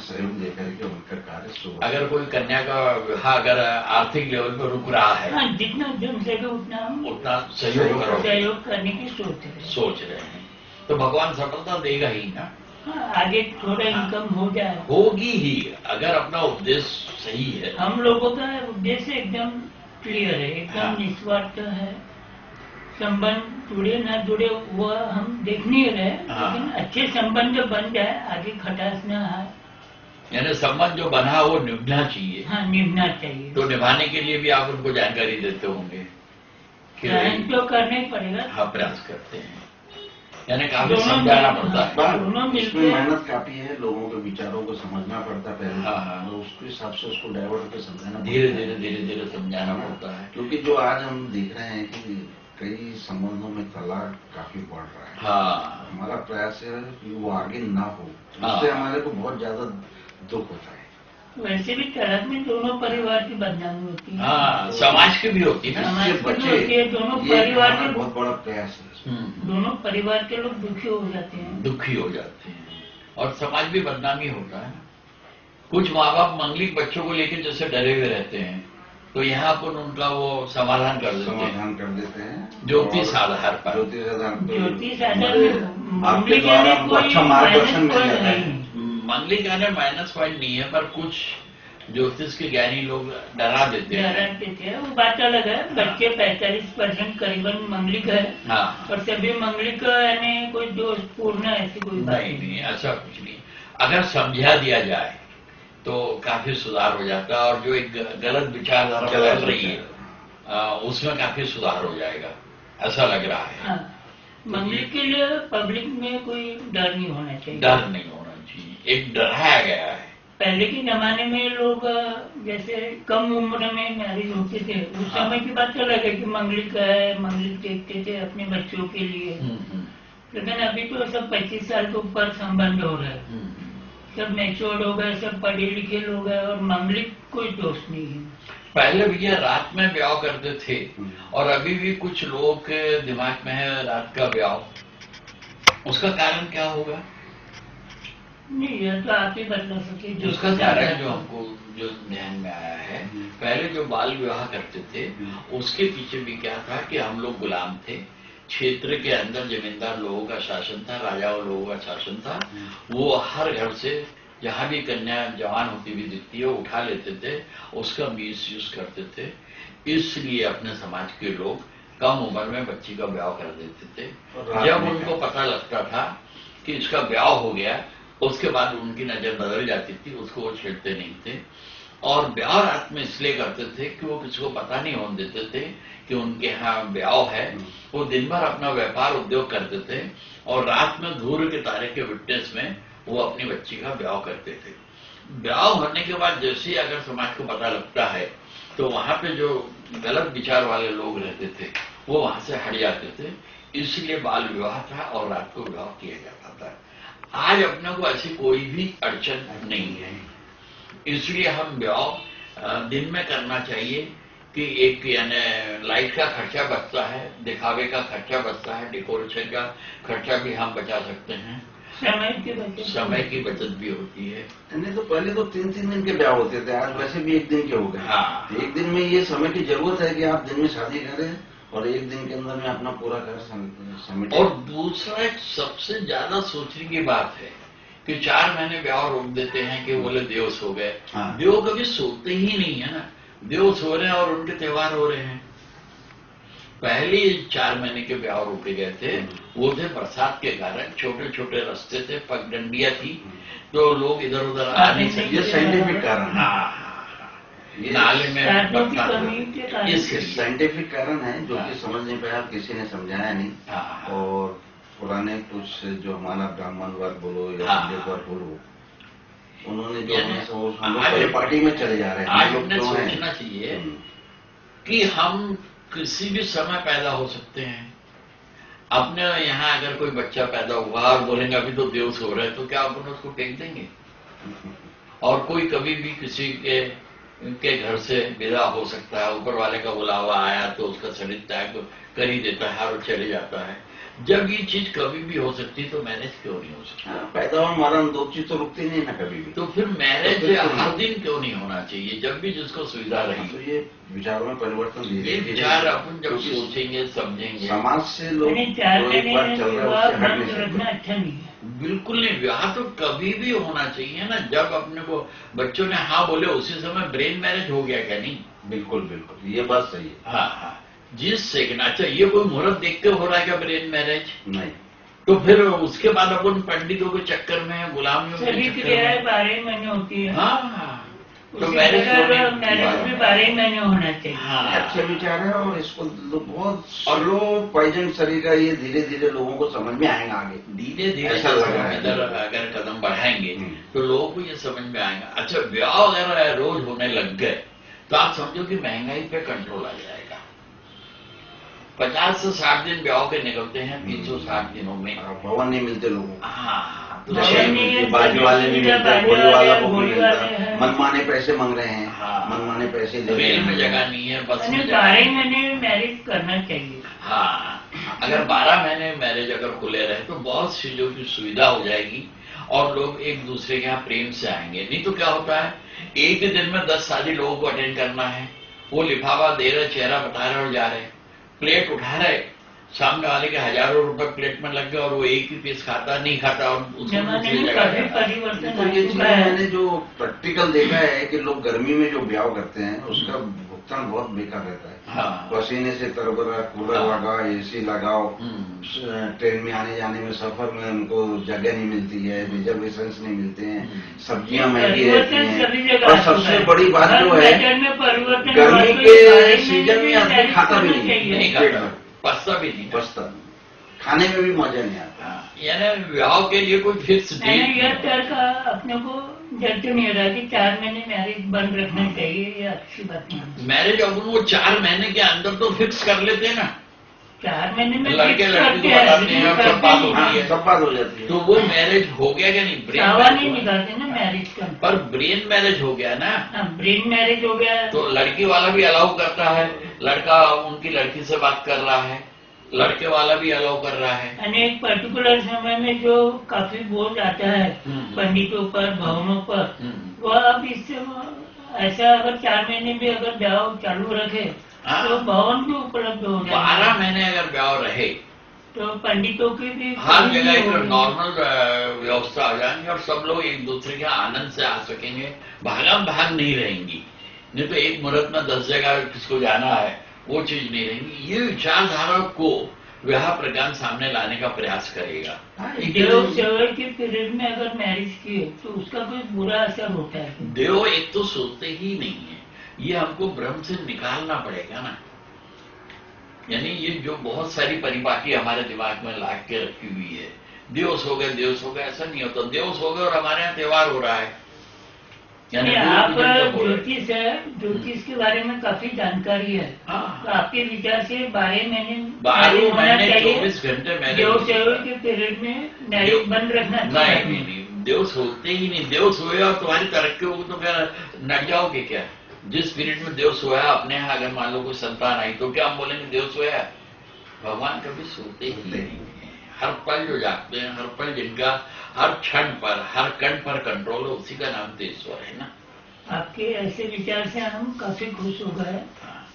सहयोग देकर के उनका कार्य शुरू। अगर कोई कन्या का विवाह अगर आर्थिक लेवल पर रुक रहा है, जितना जम सके उतना सहयोग करने की सोच रहे हैं, तो भगवान सफलता देगा ही ना। आगे थोड़ा इनकम हो जाए, होगी ही, अगर अपना उद्देश्य सही है। हम लोगों का उद्देश्य एकदम क्लियर है, एकदम निस्वार्थ है। संबंध जुड़े ना जुड़े वो हम देख नहीं रहे, लेकिन अच्छे संबंध बन जाए, आगे खटास न आए। यानी संबंध जो बना वो निभना चाहिए। हाँ, निभना चाहिए। तो निभाने के लिए भी आप उनको जानकारी देते होंगे कि तो करना ही पड़ेगा। हाँ, प्रयास करते हैं, यानी काफी समझाना पड़ता है। दोनों इसमें मेहनत काफी है, लोगों के विचारों को समझना पड़ता है पहले। हाँ, उसके हिसाब से उसको डाइवर्ट करके समझाना, धीरे समझाना पड़ता है। क्योंकि जो आज हम देख रहे हैं कि कई संबंधों में तलाक काफी बढ़ रहा है। हाँ, हमारा प्रयास है कि वो आगे ना हो, उससे हमारे को बहुत ज्यादा दुख होता है। वैसे भी तलाक में दोनों परिवार की बदनामी होती है। हाँ, समाज की भी होती है, दोनों परिवार के बहुत बड़ा प्रयास है। दोनों परिवार के लोग दुखी हो जाते हैं, और समाज भी बदनामी होता है। कुछ माँ बाप मंगलिक बच्चों को लेकर जैसे डरे हुए रहते हैं, तो यहाँ पर उनका वो समाधान कर देते हैं ज्योतिष आधार पर। ज्योतिष आधार आपके द्वारा हमको अच्छा मार्गदर्शन मिल जाता है। मंगलिक आधार माइनस पॉइंट नहीं है, पर कुछ ज्योतिष के ज्ञानी लोग डरा देते हैं। वो बात अलग है। बच्चे 45% करीबन मंगलिक है। हाँ, और सभी मंगलिक यानी कोई दोषपूर्ण ऐसी कोई बात नहीं, ऐसा कुछ नहीं। अगर समझा दिया जाए तो काफी सुधार हो जाता है, और जो एक गलत विचारधारा चल रही है उसमें काफी सुधार हो जाएगा, ऐसा लग रहा है। हाँ, मंगलिक के लिए पब्लिक में कोई डर नहीं होना चाहिए। डर नहीं होना चाहिए, एक डराया गया है। पहले के जमाने में लोग जैसे कम उम्र में मैरिज होते थे, उस समय की बात अलग है कि मंगलिक है, मंगलिक देखते थे अपने बच्चों के लिए। लेकिन अभी तो सब 25 साल के ऊपर संबंध हो रहे हैं, सब मैच्योर्ड हो गए, सब पढ़े लिखे लोग हैं, और मंगलिक कोई दोष नहीं है। पहले भैया रात में ब्याह करते थे, और अभी भी कुछ लोगों के दिमाग में है रात का ब्याह। उसका कारण क्या होगा? नहीं, ये तो आप ही बता सकते। उसका कारण जो हमको जो ध्यान में आया है, पहले जो बाल विवाह करते थे उसके पीछे भी क्या था कि हम लोग गुलाम थे, क्षेत्र के अंदर जमींदार लोगों का शासन था, राजाओं लोगों का शासन था। वो हर घर से जहां भी कन्या जवान होती हुई दिखती है उठा लेते थे, उसका मिस यूज करते थे। इसलिए अपने समाज के लोग कम उम्र में बच्ची का ब्याह कर देते थे। जब उनको पता लगता था कि इसका ब्याह हो गया, उसके बाद उनकी नजर बदल जाती थी, उसको वो छेड़ते नहीं थे। और ब्याह रात में इसलिए करते थे कि वो किसी को पता नहीं होने देते थे कि उनके यहाँ ब्याह है। वो दिन भर अपना व्यापार उद्योग करते थे, और रात में धूर्व के तारे के विटनेस में वो अपनी बच्ची का ब्याह करते थे। ब्याह होने के बाद जैसे ही अगर समाज को पता लगता है, तो वहां पे जो गलत विचार वाले लोग रहते थे वो वहां से हट जाते थे। इसलिए बाल विवाह था और रात को विवाह किया जाता था। आज अपने को ऐसी कोई भी अड़चन नहीं है। इसलिए हम ब्याह दिन में करना चाहिए कि एक यानी लाइट का खर्चा बचता है, दिखावे का खर्चा बचता है, डेकोरेशन का खर्चा भी हम बचा सकते हैं, समय की बचत भी होती है। नहीं तो पहले तो 3-3 दिन के ब्याह होते थे, आज वैसे भी एक दिन के हो गए। हाँ, एक दिन में ये समय की जरूरत है कि आप दिन में शादी करें और एक दिन के अंदर में अपना पूरा घर समेटें। और दूसरा एक सबसे ज्यादा सोचने की बात है कि 4 महीने ब्याह रोक देते हैं कि बोले देव सो गए। हाँ। देव कभी सोते ही नहीं है ना, देव सो रहे हैं और उनके त्योहार हो रहे हैं। पहले 4 महीने के ब्याह रोके गए थे, वो थे बरसात के कारण, छोटे छोटे रास्ते थे, पगडंडियां थी, तो लोग इधर उधर आ नहीं सकते। ये साइंटिफिक कारण है। हाँ, नाले में बरसात इसके साइंटिफिक कारण है जो कि समझ नहीं पाया, किसी ने समझाया नहीं। हाँ। और पुराने कुछ जो हमारा ब्राह्मण वर्ग बोलो या हाँ। पंडित वर्ग बोलो, उन्होंने जो यानी है वो बड़ी पार्टी में चले जा रहे हैं। आज हम लोग हमने जो हैं, सोचना चाहिए कि हम किसी भी समय पैदा हो सकते हैं। अपने यहाँ अगर कोई बच्चा पैदा हुआ और बोलेंगे अभी तो देव सो रहे हैं, तो क्या अपन उसको टेक देंगे? और कोई कभी भी किसी के घर से विदा हो सकता है, ऊपर वाले का बुलावा आया तो उसका शरीर त्याग कर ही देता है और चले जाता है। जब ये चीज कभी भी हो सकती तो मैरिज क्यों नहीं हो सकती? पैदा और मरण 2 चीज तो रुकती नहीं ना कभी भी। तो फिर मैरिज तो फिर हर दिन क्यों नहीं होना चाहिए, जब भी जिसको सुविधा रही? तो ये विचारों में परिवर्तन ये धीरे विचार अपन जब सोचेंगे समझेंगे। समाज से लोग जो एक बार चल रहे हैं उससे हट नहीं सकते। अच्छा नहीं है। बिल्कुल नहीं, ब्याह तो कभी भी होना चाहिए ना, जब अपने को बच्चों ने हाँ बोले उसी समय ब्रेन मैरिज हो गया क्या? नहीं, बिल्कुल बिल्कुल, ये बात सही है। हाँ हाँ, जिस सेकंड। अच्छा, ये कोई मुहूर्त देख के हो रहा है क्या ब्रेन मैरिज? नहीं, तो फिर उसके बाद अपन पंडितों के चक्कर में, गुलामियों के सभी चक्कर क्रियाएं में। 12 महीने होती है। हाँ, तो उसी मैरिज तरह मैरिज भी 12 महीने होना चाहिए। हाँ, अच्छा विचार है और इसको लोग बहुत स्लो पॉइजन शरीर का, ये धीरे धीरे लोगों को समझ में आएगा आगे। धीरे धीरे ऐसा लग रहा है। इधर अगर कदम बढ़ाएंगे तो लोगों को ये समझ में आएगा। अच्छा, ब्याह अगर रोज होने लग गए तो आप समझो कि महंगाई पे कंट्रोल आ जाएगा। 50 से 60 दिन ब्याह के निकलते हैं 360 दिनों में। भवन नहीं मिलते लोगों को। हाँ, तो बाजू वाले नहीं मिलते, बोली वाला को नहीं मिलता, मनमाने पैसे मांग रहे हैं। हाँ। मनमाने पैसे ले रहे रेल में हैं। जगह नहीं है, बस में 12 महीने मैरिज करना चाहिए। हाँ, अगर 12 महीने मैरिज अगर खुले रहे तो बहुत चीजों की सुविधा हो जाएगी और लोग एक दूसरे के यहाँ प्रेम से आएंगे। नहीं तो क्या होता है, एक ही दिन में 10 शादी लोगों को अटेंड करना है, वो लिफाफा दे रहे, चेहरा बता रहे और जा रहे, प्लेट उठा रहे, सामने वाले के हजारों रुपए प्लेट में लग गए और वो एक ही पीस खाता नहीं खाता और उसको दूसरी जगह जाता है। परिवर्तन तो ये चीज मैंने जो प्रैक्टिकल देखा है कि लोग गर्मी में जो ब्याह करते हैं उसका भुगतान बहुत बेकार रहता है। हाँ। पसीने से तरबरा, कूलर लगाओ, एसी लगाओ, ट्रेन में आने जाने में सफर में उनको जगह नहीं मिलती है, रिजर्वेशन नहीं मिलते हैं, सब्जियां महंगी रहती हैं। और सबसे बड़ी बात जो है, गर्मी के सीजन में आदमी खाता भी नहीं खाता, पछता भी नहीं, बचता खाने में भी मजा नहीं आता। यानी विवाह के लिए कोई फिक्स डेट यह तरह का अपने को जल्द नहीं रहा कि 4 महीने मैरिज बंद रखना चाहिए, ये अच्छी बात नहीं। मैरिज अपन वो 4 महीने के अंदर तो फिक्स कर लेते हैं ना, 4 महीने में लड़के लड़की को बताते हैं, सब बात हो रही है, सब बात हो जाती है। तो वो मैरिज हो गया क्या? नहीं, चावा नहीं निकालते ना मैरिज का, पर ब्रेन मैरिज हो गया ना। ब्रेन मैरिज हो गया तो लड़की वाला भी अलाउ करता है, लड़का उनकी लड़की से बात कर रहा है, लड़के वाला भी अलाउ कर रहा है। एक पर्टिकुलर समय में जो काफी बोझ आता है पंडितों पर, भवनों पर, वह अब इससे ऐसा अगर 4 महीने भी अगर ब्याह चालू रखे तो भवन भी उपलब्ध हो जाए। 12 महीने अगर ब्याह रहे तो पंडितों की भी हर जगह एक नॉर्मल व्यवस्था हो जाएंगी और सब लोग एक दूसरे के आनंद से आ सकेंगे, भागम भाग नहीं रहेंगी। नहीं तो एक मुहूर्त में 10 जगह किसको जाना है, वो चीज नहीं रहेगी। ये विचारधारा को विवाह प्रज्ञान सामने लाने का प्रयास करेगा। देव सेवा के पीरियड में अगर मैरिज किए तो उसका कोई बुरा असर होता है? देव एक तो सोचते ही नहीं है, ये हमको भ्रम से निकालना पड़ेगा ना। यानी ये जो बहुत सारी परिपाटी हमारे दिमाग में लाग के रखी हुई है, दिवस हो गए, ऐसा नहीं होता। दिवस हो गए और हमारे यहाँ त्योहार हो रहा है। यानी आप ज्योतिष है, ज्योतिष के बारे में काफी जानकारी है। हाँ। तो आपके विचार से 12 महीने 12 महीने 24 घंटे मैरिज देव सेवा के पीरियड में मैरिज बंद रखना नहीं, देव सोते ही नहीं। देव सोएगा और तुम्हारी तरक्की होगी तो क्या नट जाओगे क्या? जिस पीरियड में देव सोया, अपने यहाँ अगर मान लो कोई संतान आई तो क्या हम बोलेंगे देव सोया? भगवान कभी सोते ही नहीं है। हर पल जो जागते हैं, हर पल जिनका हर क्षण पर, हर कण पर कंट्रोल है, उसी का नाम तो ईश्वर है ना। आपके ऐसे विचार से हम काफी खुश हो गए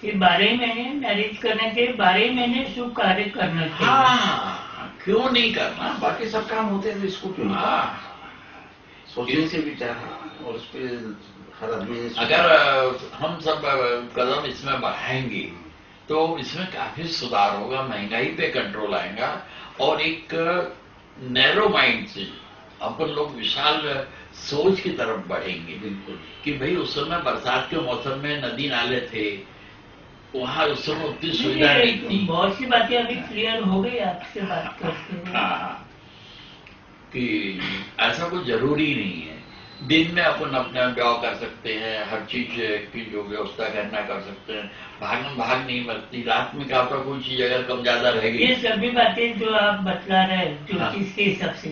कि 12 महीने मैरिज करने चाहिए, 12 महीने शुभ कार्य करना चाहिए। हाँ, क्यों नहीं करना? बाकी सब काम होते हैं तो इसको क्यों नहीं? हाँ, सोचने से विचार है और उस पर हर आदमी अगर हम सब कदम इसमें बढ़ाएंगे तो इसमें काफी सुधार होगा, महंगाई पे कंट्रोल आएगा और एक नैरो माइंड से अपन लोग विशाल सोच की तरफ बढ़ेंगे। बिल्कुल कि भाई उस समय बरसात के मौसम में नदी नाले थे, वहां उस समय उतनी सुविधा नहीं थी। बहुत सी बातें अभी क्लियर हो गई आपसे बात करके। हाँ, कि ऐसा कुछ जरूरी नहीं है। दिन में अपन अपना ब्याह कर सकते हैं, हर चीज की जो व्यवस्था करना कर सकते हैं, भाग नहीं मरती। रात में क्या पता कोई चीज अगर कम ज्यादा रहेगी। ये सभी बातें जो आप बतला रहे हैं ज्योतिष के हिसाब से,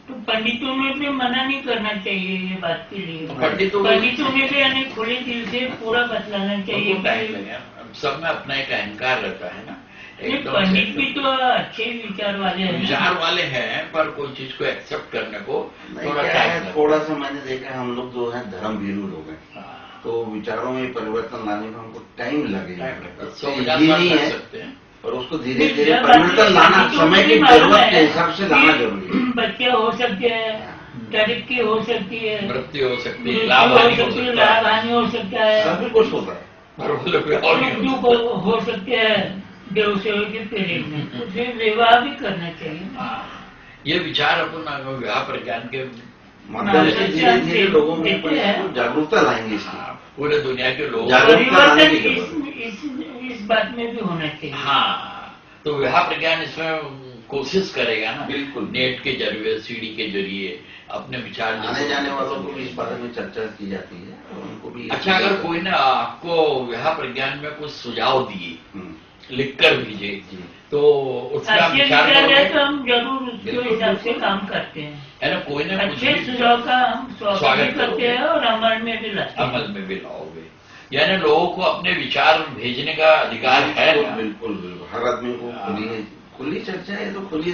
तो पंडितों में भी मना नहीं करना चाहिए ये बात के लिए। पंडितों में भी यानी खुले दिल से पूरा बतलाना चाहिए। टाइम लगे, सब में अपना एक अहंकार रहता है ना। पंडित भी तो अच्छे विचार वाले हैं, विचार वाले हैं, पर कोई चीज को एक्सेप्ट करने को थोड़ा टाइम। थोड़ा सा मैंने देखा हम लोग जो है धर्म भीरू लोग हैं, तो विचारों में परिवर्तन लाने में हमको टाइम लगेगा। नहीं है और उसको धीरे धीरे परिवर्तन लाना, समय की जरूरत के हिसाब से लाना जरूरी है। बच्चे हो सकते हैं, तरक्की हो सकती है, मृत्यु हो सकती है, लाभ हानि हो सकता है, सभी कुछ होता है, हो सकते हैं। देव सेवा के पीरियड में उसे विवाह भी करना चाहिए। ये विचार अपन विवाह प्रज्ञान के माध्यम से धीरे धीरे लोगों में जागरूकता लाएंगे। पूरे दुनिया के लोग परिवर्तन इस बात में भी होना चाहिए। हाँ, तो विवाह प्रज्ञान इसमें कोशिश करेगा ना। बिल्कुल, नेट के जरिए, सीडी के जरिए अपने विचार आने जाने वालों को भी इस बारे में चर्चा की जाती है, उनको भी। अच्छा, अगर कोई ने आपको विवाह प्रज्ञान में कुछ सुझाव दिए, लिखकर भेजे, तो उसका विचार तो हम जरूर उसके हिसाब से काम करते हैं, है ना। कोई ना अच्छे सुझाव का हम स्वागत करते हैं और अमल में भी लाओगे। यानी लोगों को अपने विचार भेजने का अधिकार है। बिल्कुल, हर आदमी को खुली चर्चा है, तो खुली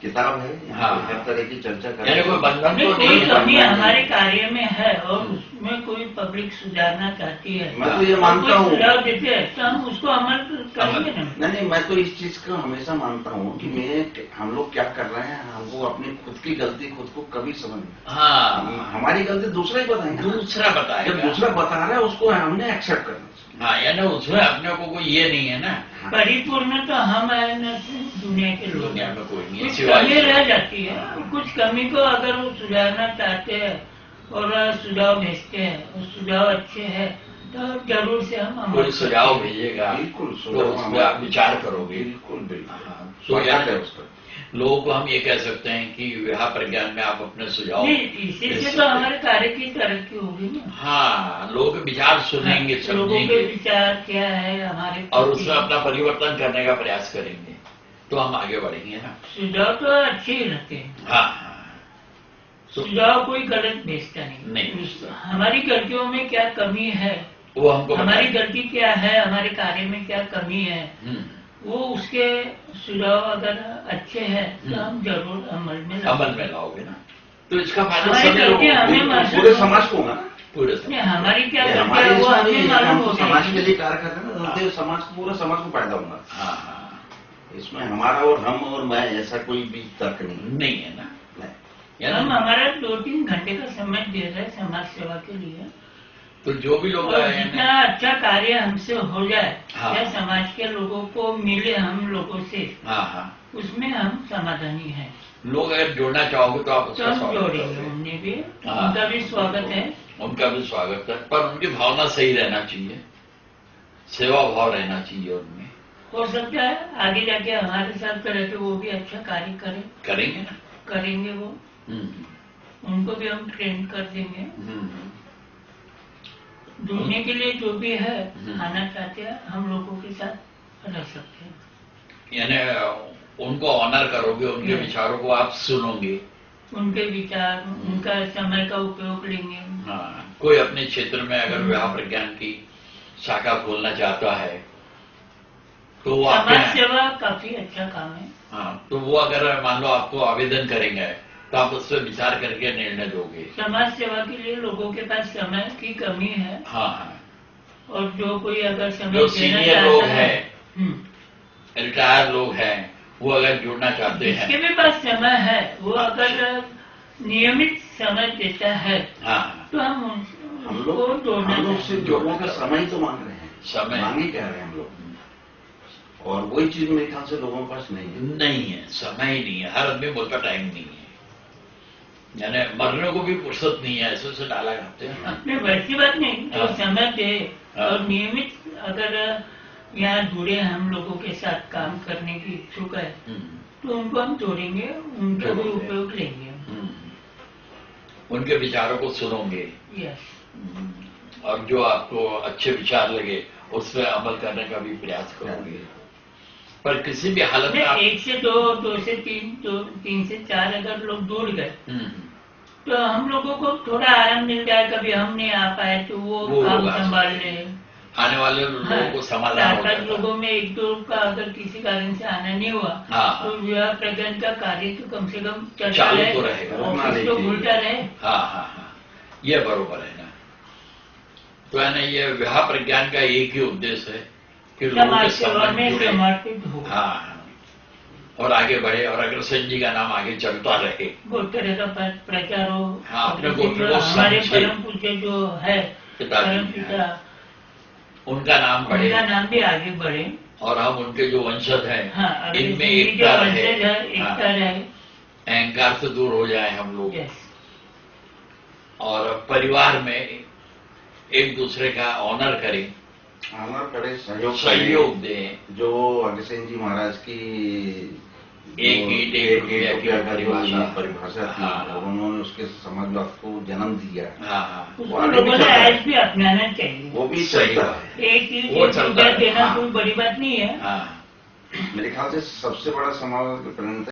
किताब है। हाँ, हर तरह की चर्चा यानी कोई बंधन तो कोई कमी हमारे कार्य में है और उसमें कोई पब्लिक सुधारना चाहती है, मैं तो ये मानता हूँ, सुझाव देते हैं तो हम उसको अमल करेंगे ना। नहीं, मैं तो इस चीज को हमेशा मानता हूँ कि हम लोग क्या कर रहे हैं, हमको अपनी खुद की गलती खुद को कभी समझ। हाँ, हमारी गलती दूसरा ही बताएंगे, दूसरा बताएगा। जब दूसरा बता रहा है उसको हमने एक्सेप्ट करना। हाँ, यानी उसमें अपने को कोई ये नहीं है ना, परिपूर्ण तो हम है न दुनिया के लोग। दुनिया में कोई नहीं है, कुछ कमी रह जाती है, कुछ कमी को अगर वो सुधारना चाहते हैं और सुझाव भेजते हैं और सुझाव अच्छे हैं तो जरूर से हम कोई सुझाव भेजेगा। बिल्कुल, तो उसमें आप विचार करोगे। बिल्कुल बिल्कुल। तो याद है उसका लोगों को हम ये कह सकते हैं कि विवाह प्रज्ञान में आप अपने सुझाव, इसी से तो हमारे कार्य की तरक्की होगी ना। हाँ, लोगों के विचार सुनेंगे, लोगों के विचार क्या है हमारे, और उसमें अपना परिवर्तन करने का प्रयास करेंगे तो हम आगे बढ़ेंगे ना। सुझाव तो अच्छे ही रहते हैं। हाँ, सुझाव कोई गलत भेजता नहीं। हमारी गलतियों में क्या कमी है, वो हमको हमारी गलती क्या है, हमारे कार्य में क्या कमी है, वो उसके सुझाव अगर अच्छे हैं तो हम जरूर अमल में लाओगे ना। तो इसका फायदा हमारी सभी लोगों गलती पूरे समाज को होगा ना। पूरे हमारी क्या गलती है वो हमें मालूम हो समाज के लिए कार्य करते हैं ना, समाज को, पूरा समाज को फायदा होगा। हाँ, इसमें हमारा और हम और मैं ऐसा कोई भी तर्क नहीं है ना। हम हमारा 2-3 घंटे का समय दे रहे हैं समाज सेवा के लिए, तो जो भी लोग जितना अच्छा कार्य हमसे हो जाए, हाँ, या समाज के लोगों को मिले हम लोगों से, हाँ, उसमें हम समाधानी हैं। लोग अगर जोड़ना चाहोगे तो आप उसका स्वागत जोड़ेंगे, उन्हें भी उनका भी स्वागत है। उनका भी स्वागत है, पर उनकी भावना सही रहना चाहिए, सेवा भाव रहना चाहिए उनमें। हो सकता है आगे जाके हमारे साथ करे तो वो भी अच्छा कार्य करेंगे ना, करेंगे वो, उनको भी हम ट्रेन कर देंगे। जुड़ने के लिए जो भी है आना चाहते हैं हम लोगों के साथ रह सकते हैं। यानी उनको ऑनर करोगे, उनके विचारों को आप सुनोगे, उनके विचार, उनका समय का उपयोग लेंगे। हाँ, कोई अपने क्षेत्र में अगर विवाह प्रज्ञान की शाखा खोलना चाहता है तो वो समाज सेवा काफी अच्छा काम है। हाँ, तो वो अगर मान लो आपको आवेदन करेंगे तो आप उस पर विचार करके निर्णय दोगे। समाज सेवा के लिए लोगों के पास समय की कमी है। हाँ हाँ, और जो कोई अगर समय जो देना सीनियर चाहता लोग है, हैं, रिटायर लोग हैं, वो अगर जुड़ना चाहते हैं, जिसके भी पास समय है, वो अगर नियमित समय देता है, हाँ, तो हम लोग जोड़ने का समय तो मांग रहे हैं, समय मांगे क्या रहे हैं हम लोग, और वही चीज मेरे ख्याल से लोगों के पास नहीं है। समय ही नहीं है। हर आदमी बोलता टाइम नहीं है, यानी मरने को भी फुर्सत नहीं है, ऐसे डाला करते हैं। नहीं, वैसी बात नहीं, जो समय दे और नियमित अगर यहाँ जुड़े हम लोगों के साथ काम करने की इच्छुक है, तो उनको हम जोड़ेंगे, उनका भी उपयोग लेंगे, उनके विचारों को सुनोगे। यस। और जो आपको अच्छे विचार लगे उस पर अमल करने का भी प्रयास करोगे। पर किसी भी हालत में 1 से 2, 2 से 3, 3 से 4 अगर लोग जुड़ गए, तो हम लोगों को थोड़ा आराम मिल जाए। कभी हम नहीं आ पाए तो वो काम संभाल ले, आने वाले लोगों को समाधान हो 4-5 लोगों में 1-2 का अगर किसी कारण से आना नहीं हुआ, तो विवाह प्रज्ञान का कार्य तो कम से कम चालू तो रहेगा, ऑफिस तो खुलता रहे। हाँ हाँ हाँ, ये बरोबर है ना। तो है ना, ये विवाह प्रज्ञान का एक ही उद्देश्य है कि लोगों के समाज में समर्पित हो, हाँ, और आगे बढ़े, और अग्रसेन जी का नाम आगे चलता रहे, गोत्र का प्रचार हो। हाँ, अपने गोत्र को हमारे परम पूज्य जो है परम पिता, उनका नाम बढ़े, उनका नाम भी आगे बढ़े, और हम उनके जो वंशज हैं, हाँ, इनमें एकता रहे, एकता रहे, अहंकार से दूर हो जाए हम लोग, और परिवार में एक दूसरे का ऑनर करें, सहयोग दें। जो अग्रसेन जी महाराज की एक रुपया की परिभाषा थी, और उन्होंने उसके समझ को जन्म दिया। लोगों ने आज भी अपनाना चाहिए, वो भी सही है। एक रुपया देना कोई बड़ी बात नहीं है। मेरे ख्याल से सबसे बड़ा समाज